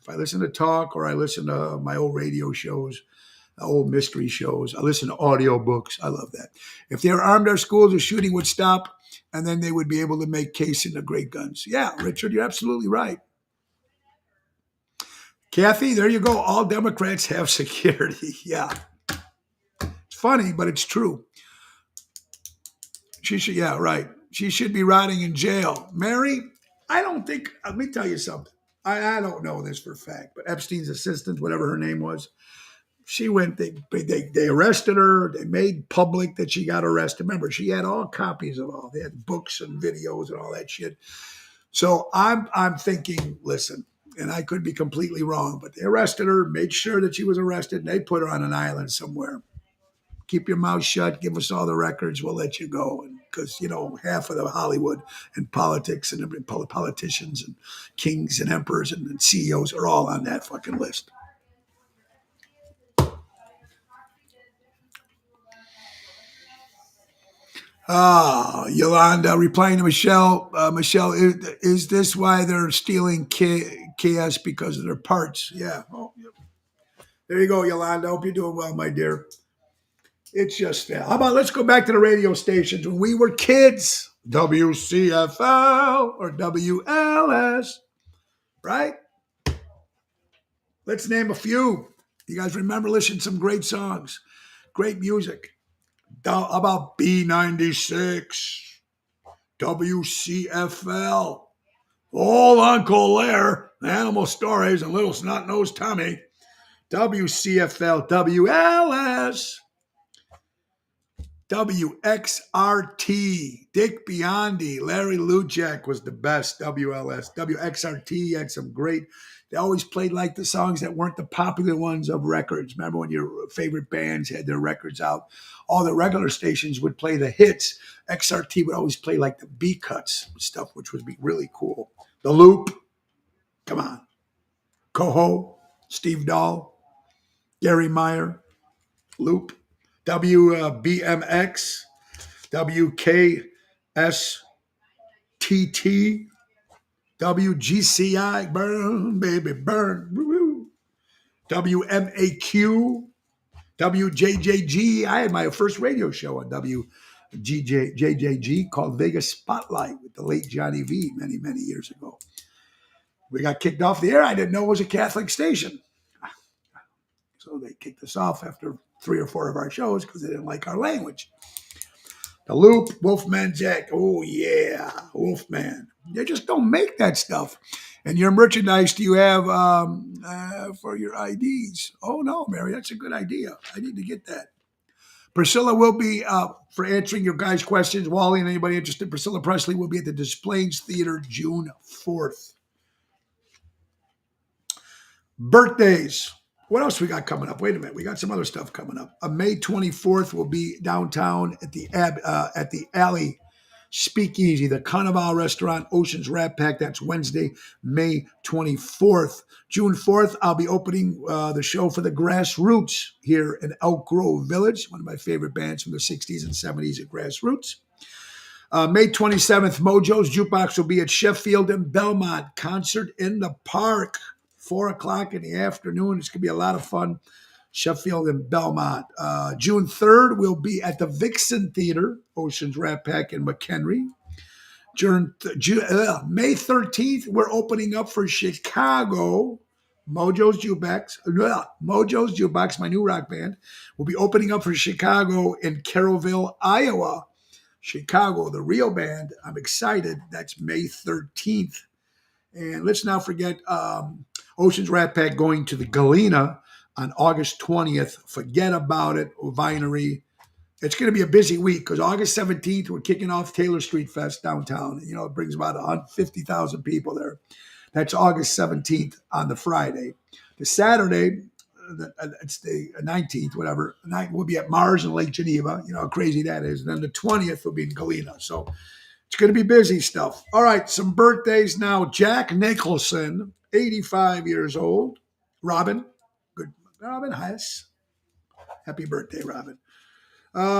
If I listen to talk or I listen to my old radio shows, old mystery shows, I listen to audio books. I love that. If they were armed, our schools, the shooting would stop, and then they would be able to make case in the great guns. Yeah, Richard, you're absolutely right. Kathy, there you go. All Democrats have security. Yeah. It's funny, but it's true. She should, yeah, right. She should be rotting in jail. Mary, I don't think, let me tell you something. I don't know this for a fact, but Epstein's assistant, whatever her name was, she went, they arrested her. They made public that she got arrested. Remember, she had all copies of all. They had books and videos and all that shit. So I'm thinking, listen, and I could be completely wrong, but they arrested her, made sure that she was arrested, and they put her on an island somewhere. Keep your mouth shut. Give us all the records. We'll let you go. Because, half of the Hollywood and politics and politicians and kings and emperors and CEOs are all on that fucking list. Ah, Yolanda replying to Michelle. Michelle, is this why they're stealing KS because of their parts? Yeah. Oh, yeah. There you go, Yolanda. Hope you're doing well, my dear. It's just that. How about let's go back to the radio stations when we were kids? WCFL or WLS, right? Let's name a few. You guys remember listening to some great songs, great music. How about B96, WCFL, Old Uncle Lair, Animal Stories, and Little Snot Nosed Tommy, WCFL, WLS, WXRT, Dick Biondi, Larry Lujak was the best. WLS, WXRT had some great. They always played like the songs that weren't the popular ones of records. Remember when your favorite bands had their records out? All the regular stations would play the hits. XRT would always play like the B cuts stuff, which would be really cool. The Loop, come on. Coho, Steve Dahl, Gary Meyer, Loop, WBMX, WKSTT, WGCI, burn, baby, burn, woo-woo. WMAQ, WJJG. I had my first radio show on WJJG called Vegas Spotlight with the late Johnny V many, many years ago. We got kicked off the air. I didn't know it was a Catholic station. So they kicked us off after 3 or 4 of our shows because they didn't like our language. The Loop, Wolfman Jack. Oh, yeah, Wolfman. They just don't make that stuff. And your merchandise, do you have for your IDs? Oh, no, Mary, that's a good idea. I need to get that. Priscilla will be, for answering your guys' questions, Wally and anybody interested, Priscilla Presley will be at the Des Plaines Theater June 4th. Birthdays. What else we got coming up? Wait a minute. We got some other stuff coming up. May 24th will be downtown at the Alley Speakeasy, the Carnival Restaurant, Oceans Rat Pack. That's Wednesday, May 24th. June 4th, I'll be opening the show for the Grassroots here in Elk Grove Village, one of my favorite bands from the 60s and 70s at Grassroots. May 27th, Mojo's Jukebox will be at Sheffield and Belmont. Concert in the Park. 4 o'clock in the afternoon. It's going to be a lot of fun. Sheffield and Belmont. June 3rd, we'll be at the Vixen Theater, Oceans Rat Pack in McHenry. May 13th, we're opening up for Chicago. Mojo's Jukebox, my new rock band, will be opening up for Chicago in Carrollville, Iowa. Chicago, the real band. I'm excited. That's May 13th. And let's not forget Oceans Rat Pack going to the Galena on August 20th. Forget about it, Winery. It's going to be a busy week because August 17th, we're kicking off Taylor Street Fest downtown. You know, it brings about 150,000 people there. That's August 17th on the Friday. The Saturday, it's the 19th, whatever. We'll be at Mars in Lake Geneva. You know how crazy that is. And then the 20th will be in Galena. So it's going to be busy stuff. All right, some birthdays now. Jack Nicholson, 85 years old. Robin, good. Robin Hess. Happy birthday, Robin.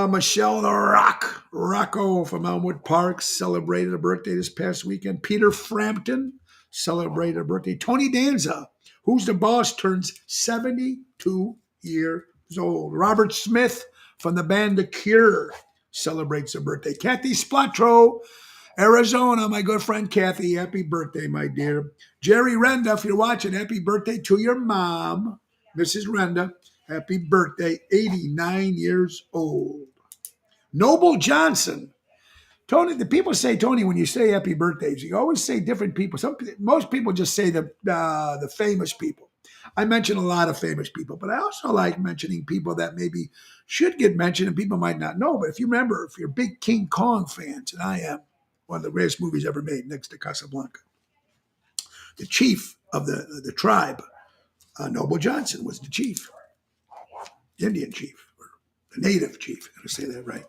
Michelle the Rock, Rocco from Elmwood Park celebrated a birthday this past weekend. Peter Frampton celebrated a birthday. Tony Danza, who's the boss, turns 72 years old. Robert Smith from the band The Cure celebrates a birthday. Kathy Splatro, Arizona, my good friend Kathy, happy birthday, my dear. Jerry Renda, if you're watching, happy birthday to your mom, Mrs. Renda. Happy birthday, 89 years old. Noble Johnson. Tony, the people say, Tony, when you say happy birthdays, you always say different people. Most people just say the famous people. I mention a lot of famous people, but I also like mentioning people that maybe should get mentioned and people might not know. But if you remember, if you're big King Kong fans, and I am, one of the greatest movies ever made next to Casablanca, the chief of the tribe, Noble Johnson, was the chief. Indian chief, or the native chief, I'm going to say that right.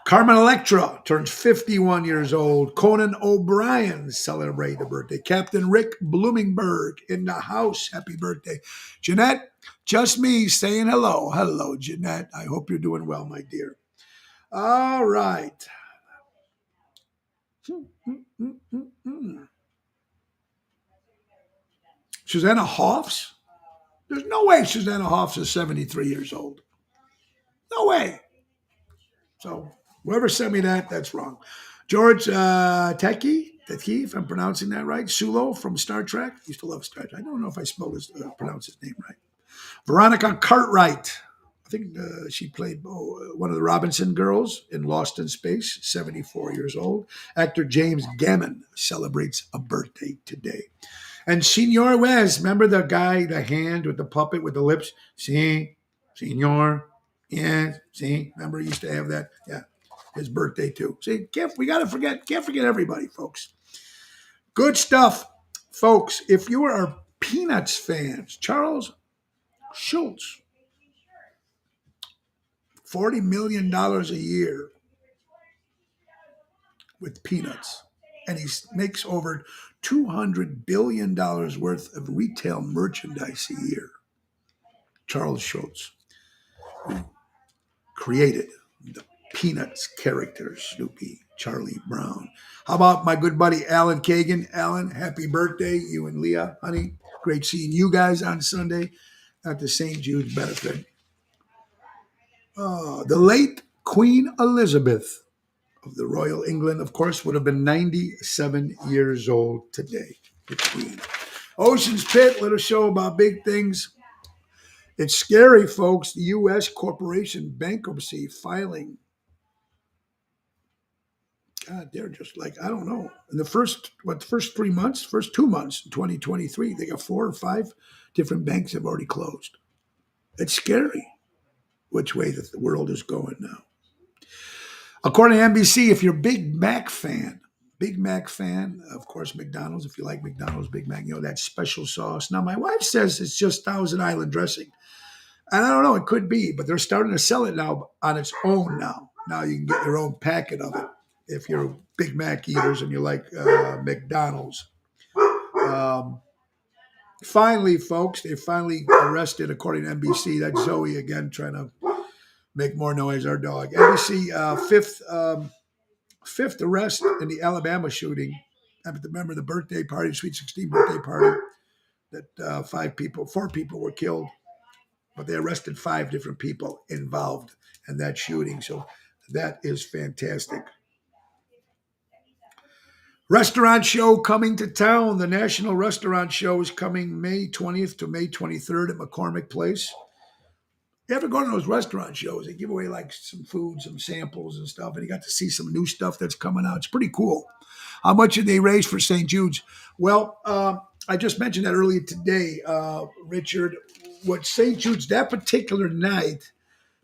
Carmen Electra turns 51 years old. Conan O'Brien celebrated a birthday. Captain Rick Bloomingberg in the house. Happy birthday. Jeanette, just me saying hello. Hello, Jeanette. I hope you're doing well, my dear. All right. Susanna Hoffs? There's no way Susanna Hoffs is 73 years old. No way. So whoever sent me that, that's wrong. George Teki, if I'm pronouncing that right. Sulo from Star Trek. Used to love Star Trek. I don't know if I pronounce his name right. Veronica Cartwright. I think she played one of the Robinson girls in Lost in Space, 74 years old. Actor James Gammon celebrates a birthday today. And Senor Wes, remember the guy, the hand with the puppet with the lips? See, Senor. Yeah, see, remember he used to have that? Yeah, his birthday too. See, can't forget everybody, folks. Good stuff, folks. If you are Peanuts fans, Charles Schultz, $40 million a year with Peanuts, and he makes over $200 billion worth of retail merchandise a year. Charles Schultz, who created the Peanuts characters, Snoopy, Charlie Brown. How about my good buddy Alan Kagan? Alan, happy birthday, you and Leah, honey. Great seeing you guys on Sunday at the St. Jude's benefit. The late Queen Elizabeth of the Royal England, of course, would have been 97 years old today. The Queen. Ocean's Pit, little show about big things. It's scary, folks. The U.S. corporation bankruptcy filing. God, they're just like, I don't know. In the first 3 months, first 2 months in 2023, they got 4 or 5 different banks have already closed. It's scary which way that the world is going now. According to NBC, if you're a Big Mac fan, of course, McDonald's, if you like McDonald's Big Mac, you know, that special sauce. Now, my wife says it's just Thousand Island dressing. And I don't know, it could be, but they're starting to sell it now on its own now. Now you can get your own packet of it if you're Big Mac eaters and you like McDonald's. Finally, folks, they finally arrested, according to NBC, that's Zoe again trying to make more noise, our dog. NBC, fifth arrest in the Alabama shooting. I remember the birthday party, Sweet 16 birthday party, that 4 people were killed. But they arrested 5 different people involved in that shooting. So that is fantastic. Restaurant show coming to town. The National Restaurant Show is coming May 20th to May 23rd at McCormick Place. You ever go to those restaurant shows? They give away like some food, some samples and stuff, and you got to see some new stuff that's coming out. It's pretty cool. How much did they raise for St. Jude's? Well, I just mentioned that earlier today, Richard. What St. Jude's, that particular night,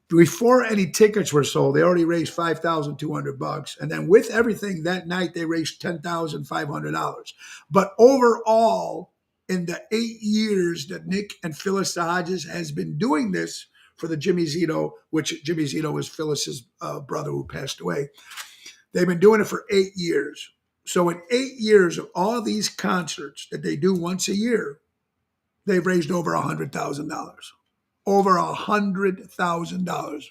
before any tickets were sold, they already raised $5,200, and then with everything that night, they raised $10,500. But overall, in the 8 years that Nick and Phyllis Hodges has been doing this for the Jimmy Zito, which Jimmy Zito is Phyllis's brother who passed away, they've been doing it for 8 years. So in 8 years of all these concerts that they do once a year, they've raised over $100,000. Over $100,000,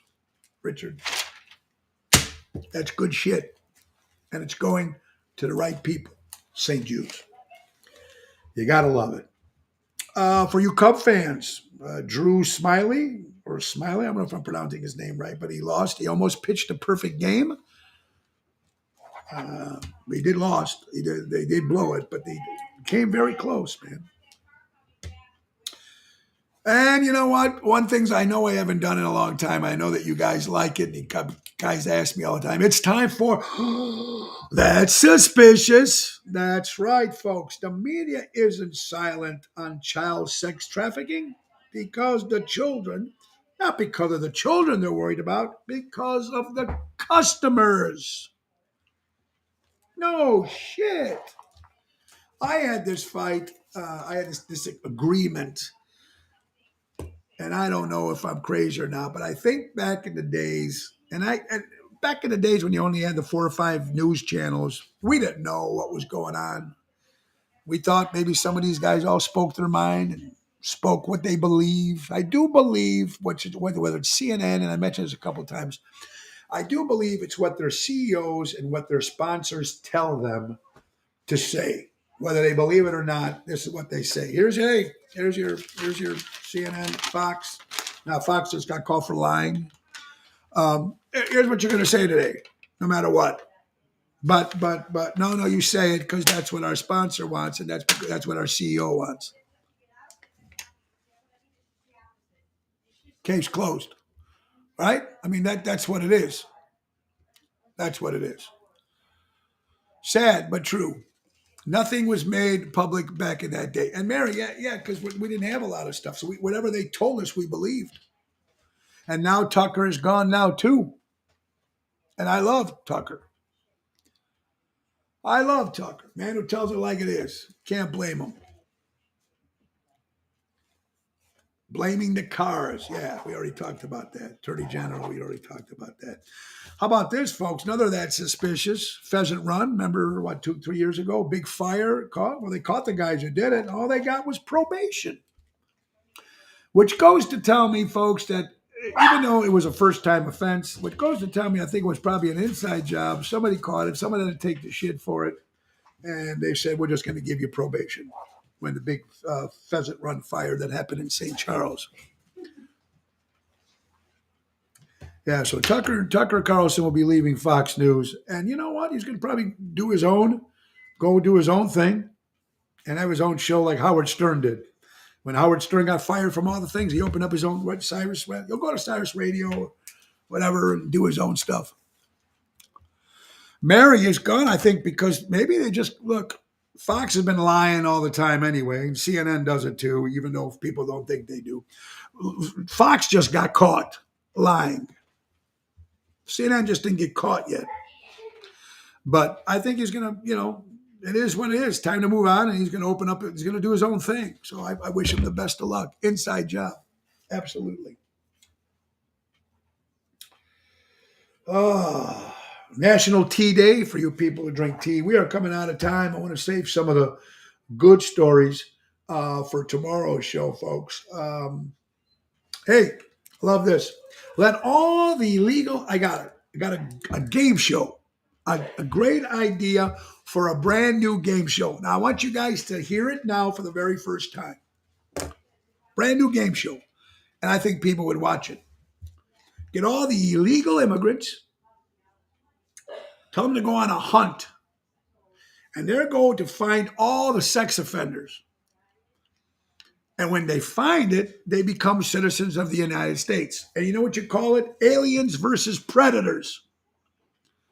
Richard. That's good shit. And it's going to the right people. St. Jude's. You got to love it. For you Cub fans, Drew Smiley, I don't know if I'm pronouncing his name right, but he lost. He almost pitched a perfect game. He did lost. They did blow it, but they came very close, man. And you know what? One thing I know I haven't done in a long time. I know that you guys like it. And you guys ask me all the time. It's time for That's Suspicious. That's right, folks. The media isn't silent on child sex trafficking because the children, not because of the children they're worried about, because of the customers. No shit. I had this fight. I had this agreement. And I don't know if I'm crazy or not, but I think back in the days, back in the days when you only had the 4 or 5 news channels, we didn't know what was going on. We thought maybe some of these guys all spoke their mind and spoke what they believe. I do believe, whether it's CNN, and I mentioned this a couple of times, I do believe it's what their CEOs and what their sponsors tell them to say. Whether they believe it or not, this is what they say. Here's your CNN, Fox. Now Fox just got called for lying. Here's what you're going to say today, no matter what. But no, you say it because that's what our sponsor wants, and that's what our CEO wants. Case closed, right? I mean that's what it is. That's what it is. Sad but true. Nothing was made public back in that day. And Mary, yeah, because we didn't have a lot of stuff. So whatever they told us, we believed. And now Tucker is gone now too. And I love Tucker. I love Tucker. Man who tells it like it is. Can't blame him. Blaming the cars. Yeah, we already talked about that. Attorney General, we already talked about that. How about this, folks? Another that's suspicious. Pheasant Run. Remember, what, 2, 3 years ago? Big fire caught. Well, they caught the guys who did it. And all they got was probation. Which goes to tell me, folks, that even though it was a first-time offense, which goes to tell me I think it was probably an inside job. Somebody caught it. Someone had to take the shit for it. And they said, we're just going to give you probation when the big Pheasant Run fire that happened in St. Charles. Yeah, so Tucker Carlson will be leaving Fox News. And you know what? He's going to probably go do his own thing and have his own show like Howard Stern did. When Howard Stern got fired from all the things, he opened up his own Cyrus. He'll go to Cyrus Radio, whatever, and do his own stuff. Mary is gone, I think, because maybe they just look. Fox has been lying all the time anyway, and CNN does it too, even though people don't think they do. Fox just got caught lying. CNN just didn't get caught yet. But I think he's going to, it is what it is. Time to move on, and he's going to open up. He's going to do his own thing. So I wish him the best of luck. Inside job. Absolutely. National Tea Day for you people who drink tea. We are coming out of time. I want to save some of the good stories for tomorrow's show, folks. Hey, love this. Let all the illegal, I got it. I got a game show. A great idea for a brand new game show. Now, I want you guys to hear it now for the very first time. Brand new game show. And I think people would watch it. Get all the illegal immigrants, tell them to go on a hunt. And they're going to find all the sex offenders. And when they find it, they become citizens of the United States. And you know what you call it? Aliens versus Predators.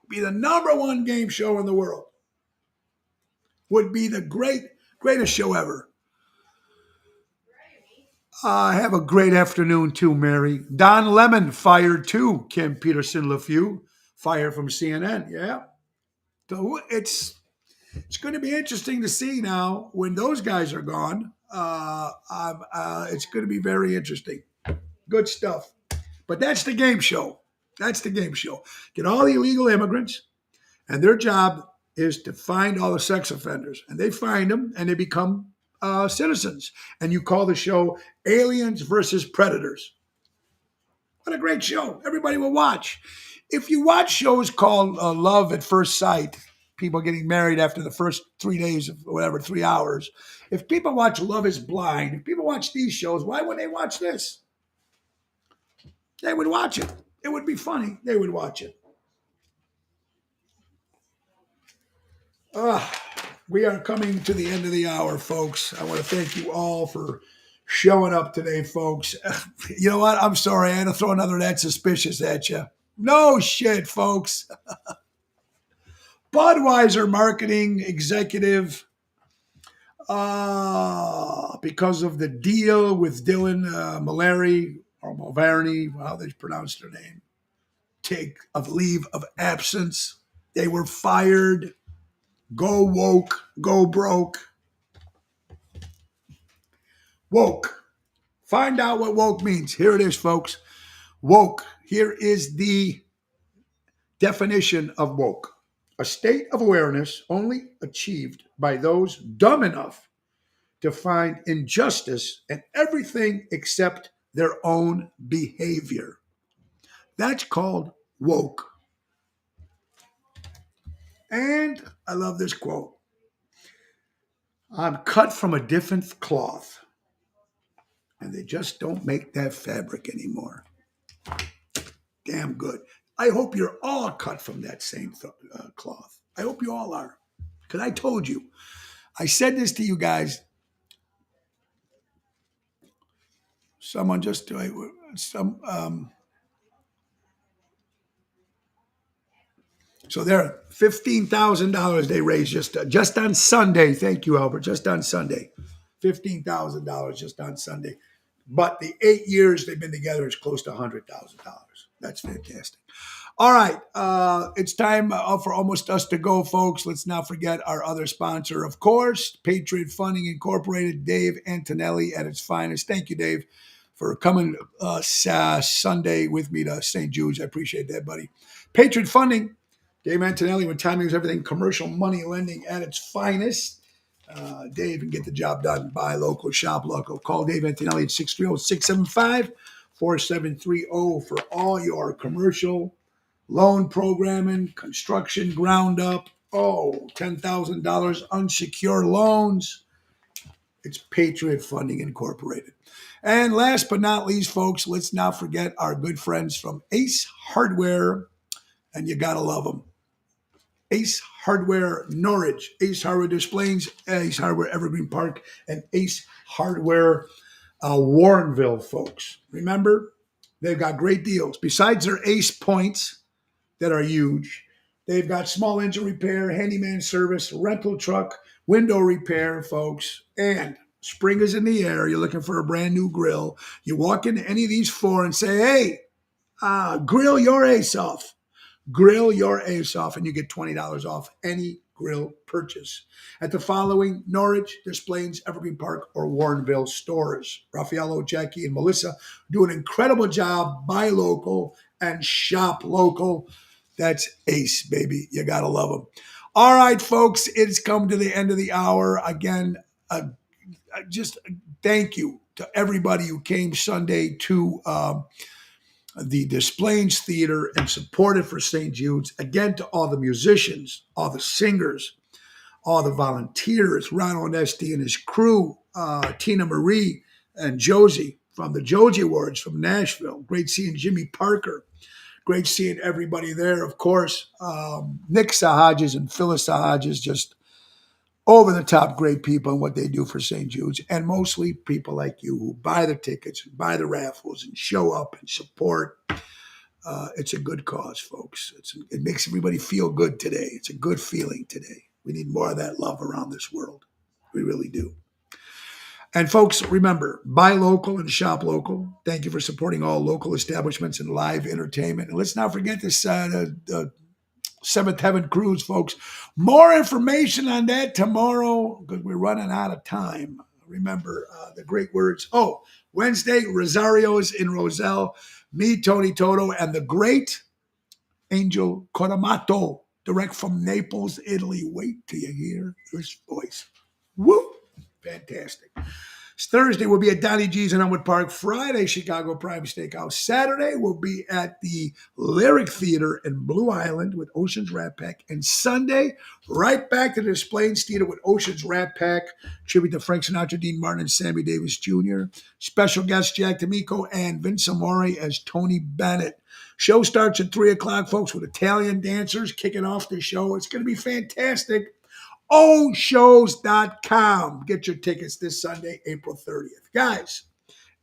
Be the #1 game show in the world. Would be the greatest show ever. Have a great afternoon too, Mary. Don Lemon fired too. Kim Peterson LeFew fired from CNN. Yeah. So it's going to be interesting to see now when those guys are gone. It's going to be very interesting. Good stuff. But that's the game show. That's the game show. Get all the illegal immigrants, and their job is to find all the sex offenders. And they find them, and they become citizens. And you call the show Aliens versus Predators. What a great show. Everybody will watch. If you watch shows called Love at First Sight, people getting married after the first 3 days of whatever, 3 hours. If people watch Love is Blind, if people watch these shows, why would they watch this? They would watch it. It would be funny. They would watch it. We are coming to the end of the hour, folks. I want to thank you all for showing up today, folks. You know what? I'm sorry. I had to throw another That Suspicious at you. No shit, folks. Budweiser marketing executive, because of the deal with Dylan Mulvaney, or Mulvaney, how they pronounce their name, take of leave of absence. They were fired. Go woke, go broke. Woke. Find out what woke means. Here it is, folks. Woke. Here is the definition of woke. A state of awareness only achieved by those dumb enough to find injustice in everything except their own behavior. That's called woke. And I love this quote. I'm cut from a different cloth, and they just don't make that fabric anymore. Damn good. I hope you're all cut from that same cloth. I hope you all are. Because I told you, I said this to you guys. Someone just, so there, $15,000 they raised just on Sunday. Thank you, Albert. Just on Sunday, $15,000 just on Sunday. But the 8 years they've been together is close to $100,000. That's fantastic. All right, it's time for almost us to go, folks. Let's not forget our other sponsor, of course, Patriot Funding Incorporated, Dave Antonelli at its finest. Thank you, Dave, for coming Sunday with me to St. Jude's. I appreciate that, buddy. Patriot Funding, Dave Antonelli, when timing is everything, commercial money lending at its finest. Dave can get the job done. Buy local, shop local. Call Dave Antonelli at 630-675-4730 for all your commercial loan programming, construction, ground up. Oh, $10,000 unsecured loans. It's Patriot Funding Incorporated. And last but not least, folks, let's not forget our good friends from Ace Hardware, and you got to love them. Ace Hardware Norwich, Ace Hardware Des Plaines, Ace Hardware Evergreen Park, and Ace Hardware Warrenville, folks. Remember, they've got great deals. Besides their Ace points that are huge, they've got small engine repair, handyman service, rental truck, window repair, folks. And spring is in the air. You're looking for a brand new grill. You walk into any of these four and say, hey, grill your Ace off. Grill your Ace off, and you get $20 off any grill purchase at the following Norwich, Des Plaines, Evergreen Park, or Warrenville stores. Raffaello, Jackie, and Melissa do an incredible job. Buy local and shop local. That's Ace, baby. You got to love them. All right, folks, it's come to the end of the hour. Again, just thank you to everybody who came Sunday to the Des Plaines Theater and supported for St. Jude's. Again, to all the musicians, all the singers, all the volunteers, Ronald Esty and his crew, Tina Marie and Josie from the Joji Awards from Nashville. Great seeing Jimmy Parker. Great seeing everybody there. Of course, Nick Sahajas and Phyllis Sahajas, just over-the-top great people and what they do for St. Jude's, and mostly people like you who buy the tickets, and buy the raffles, and show up and support. It's a good cause, folks. It makes everybody feel good today. It's a good feeling today. We need more of that love around this world. We really do. And folks, remember, buy local and shop local. Thank you for supporting all local establishments and live entertainment. And let's not forget this Seventh Heaven Cruise, folks. More information on that tomorrow because we're running out of time. Remember the great words. Oh, Wednesday, Rosario's in Roselle. Me, Tony Toto, and the great Angel Coramato, direct from Naples, Italy. Wait till you hear his voice. Woo! Fantastic. Thursday, we'll be at Donnie G's in Elmwood Park. Friday, Chicago Prime Steakhouse. Saturday, we'll be at the Lyric Theater in Blue Island with Ocean's Rat Pack. And Sunday, right back to the Des Plaines Theater with Ocean's Rat Pack. Tribute to Frank Sinatra, Dean Martin, and Sammy Davis Jr. Special guests Jack D'Amico and Vince Amore as Tony Bennett. Show starts at 3 o'clock, folks, with Italian dancers kicking off the show. It's going to be fantastic. Oshows.com. Get your tickets this Sunday, April 30th. Guys,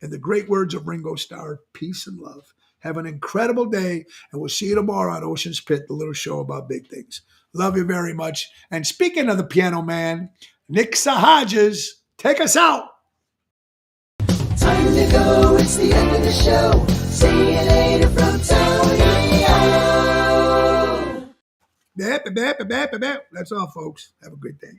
in the great words of Ringo Starr, peace and love. Have an incredible day, and we'll see you tomorrow on Ocean's Pit, the little show about big things. Love you very much. And speaking of the piano man, Nick Sahajas, take us out. Time to go, it's the end of the show. See you later from Tony O. That's all, folks. Have a good day.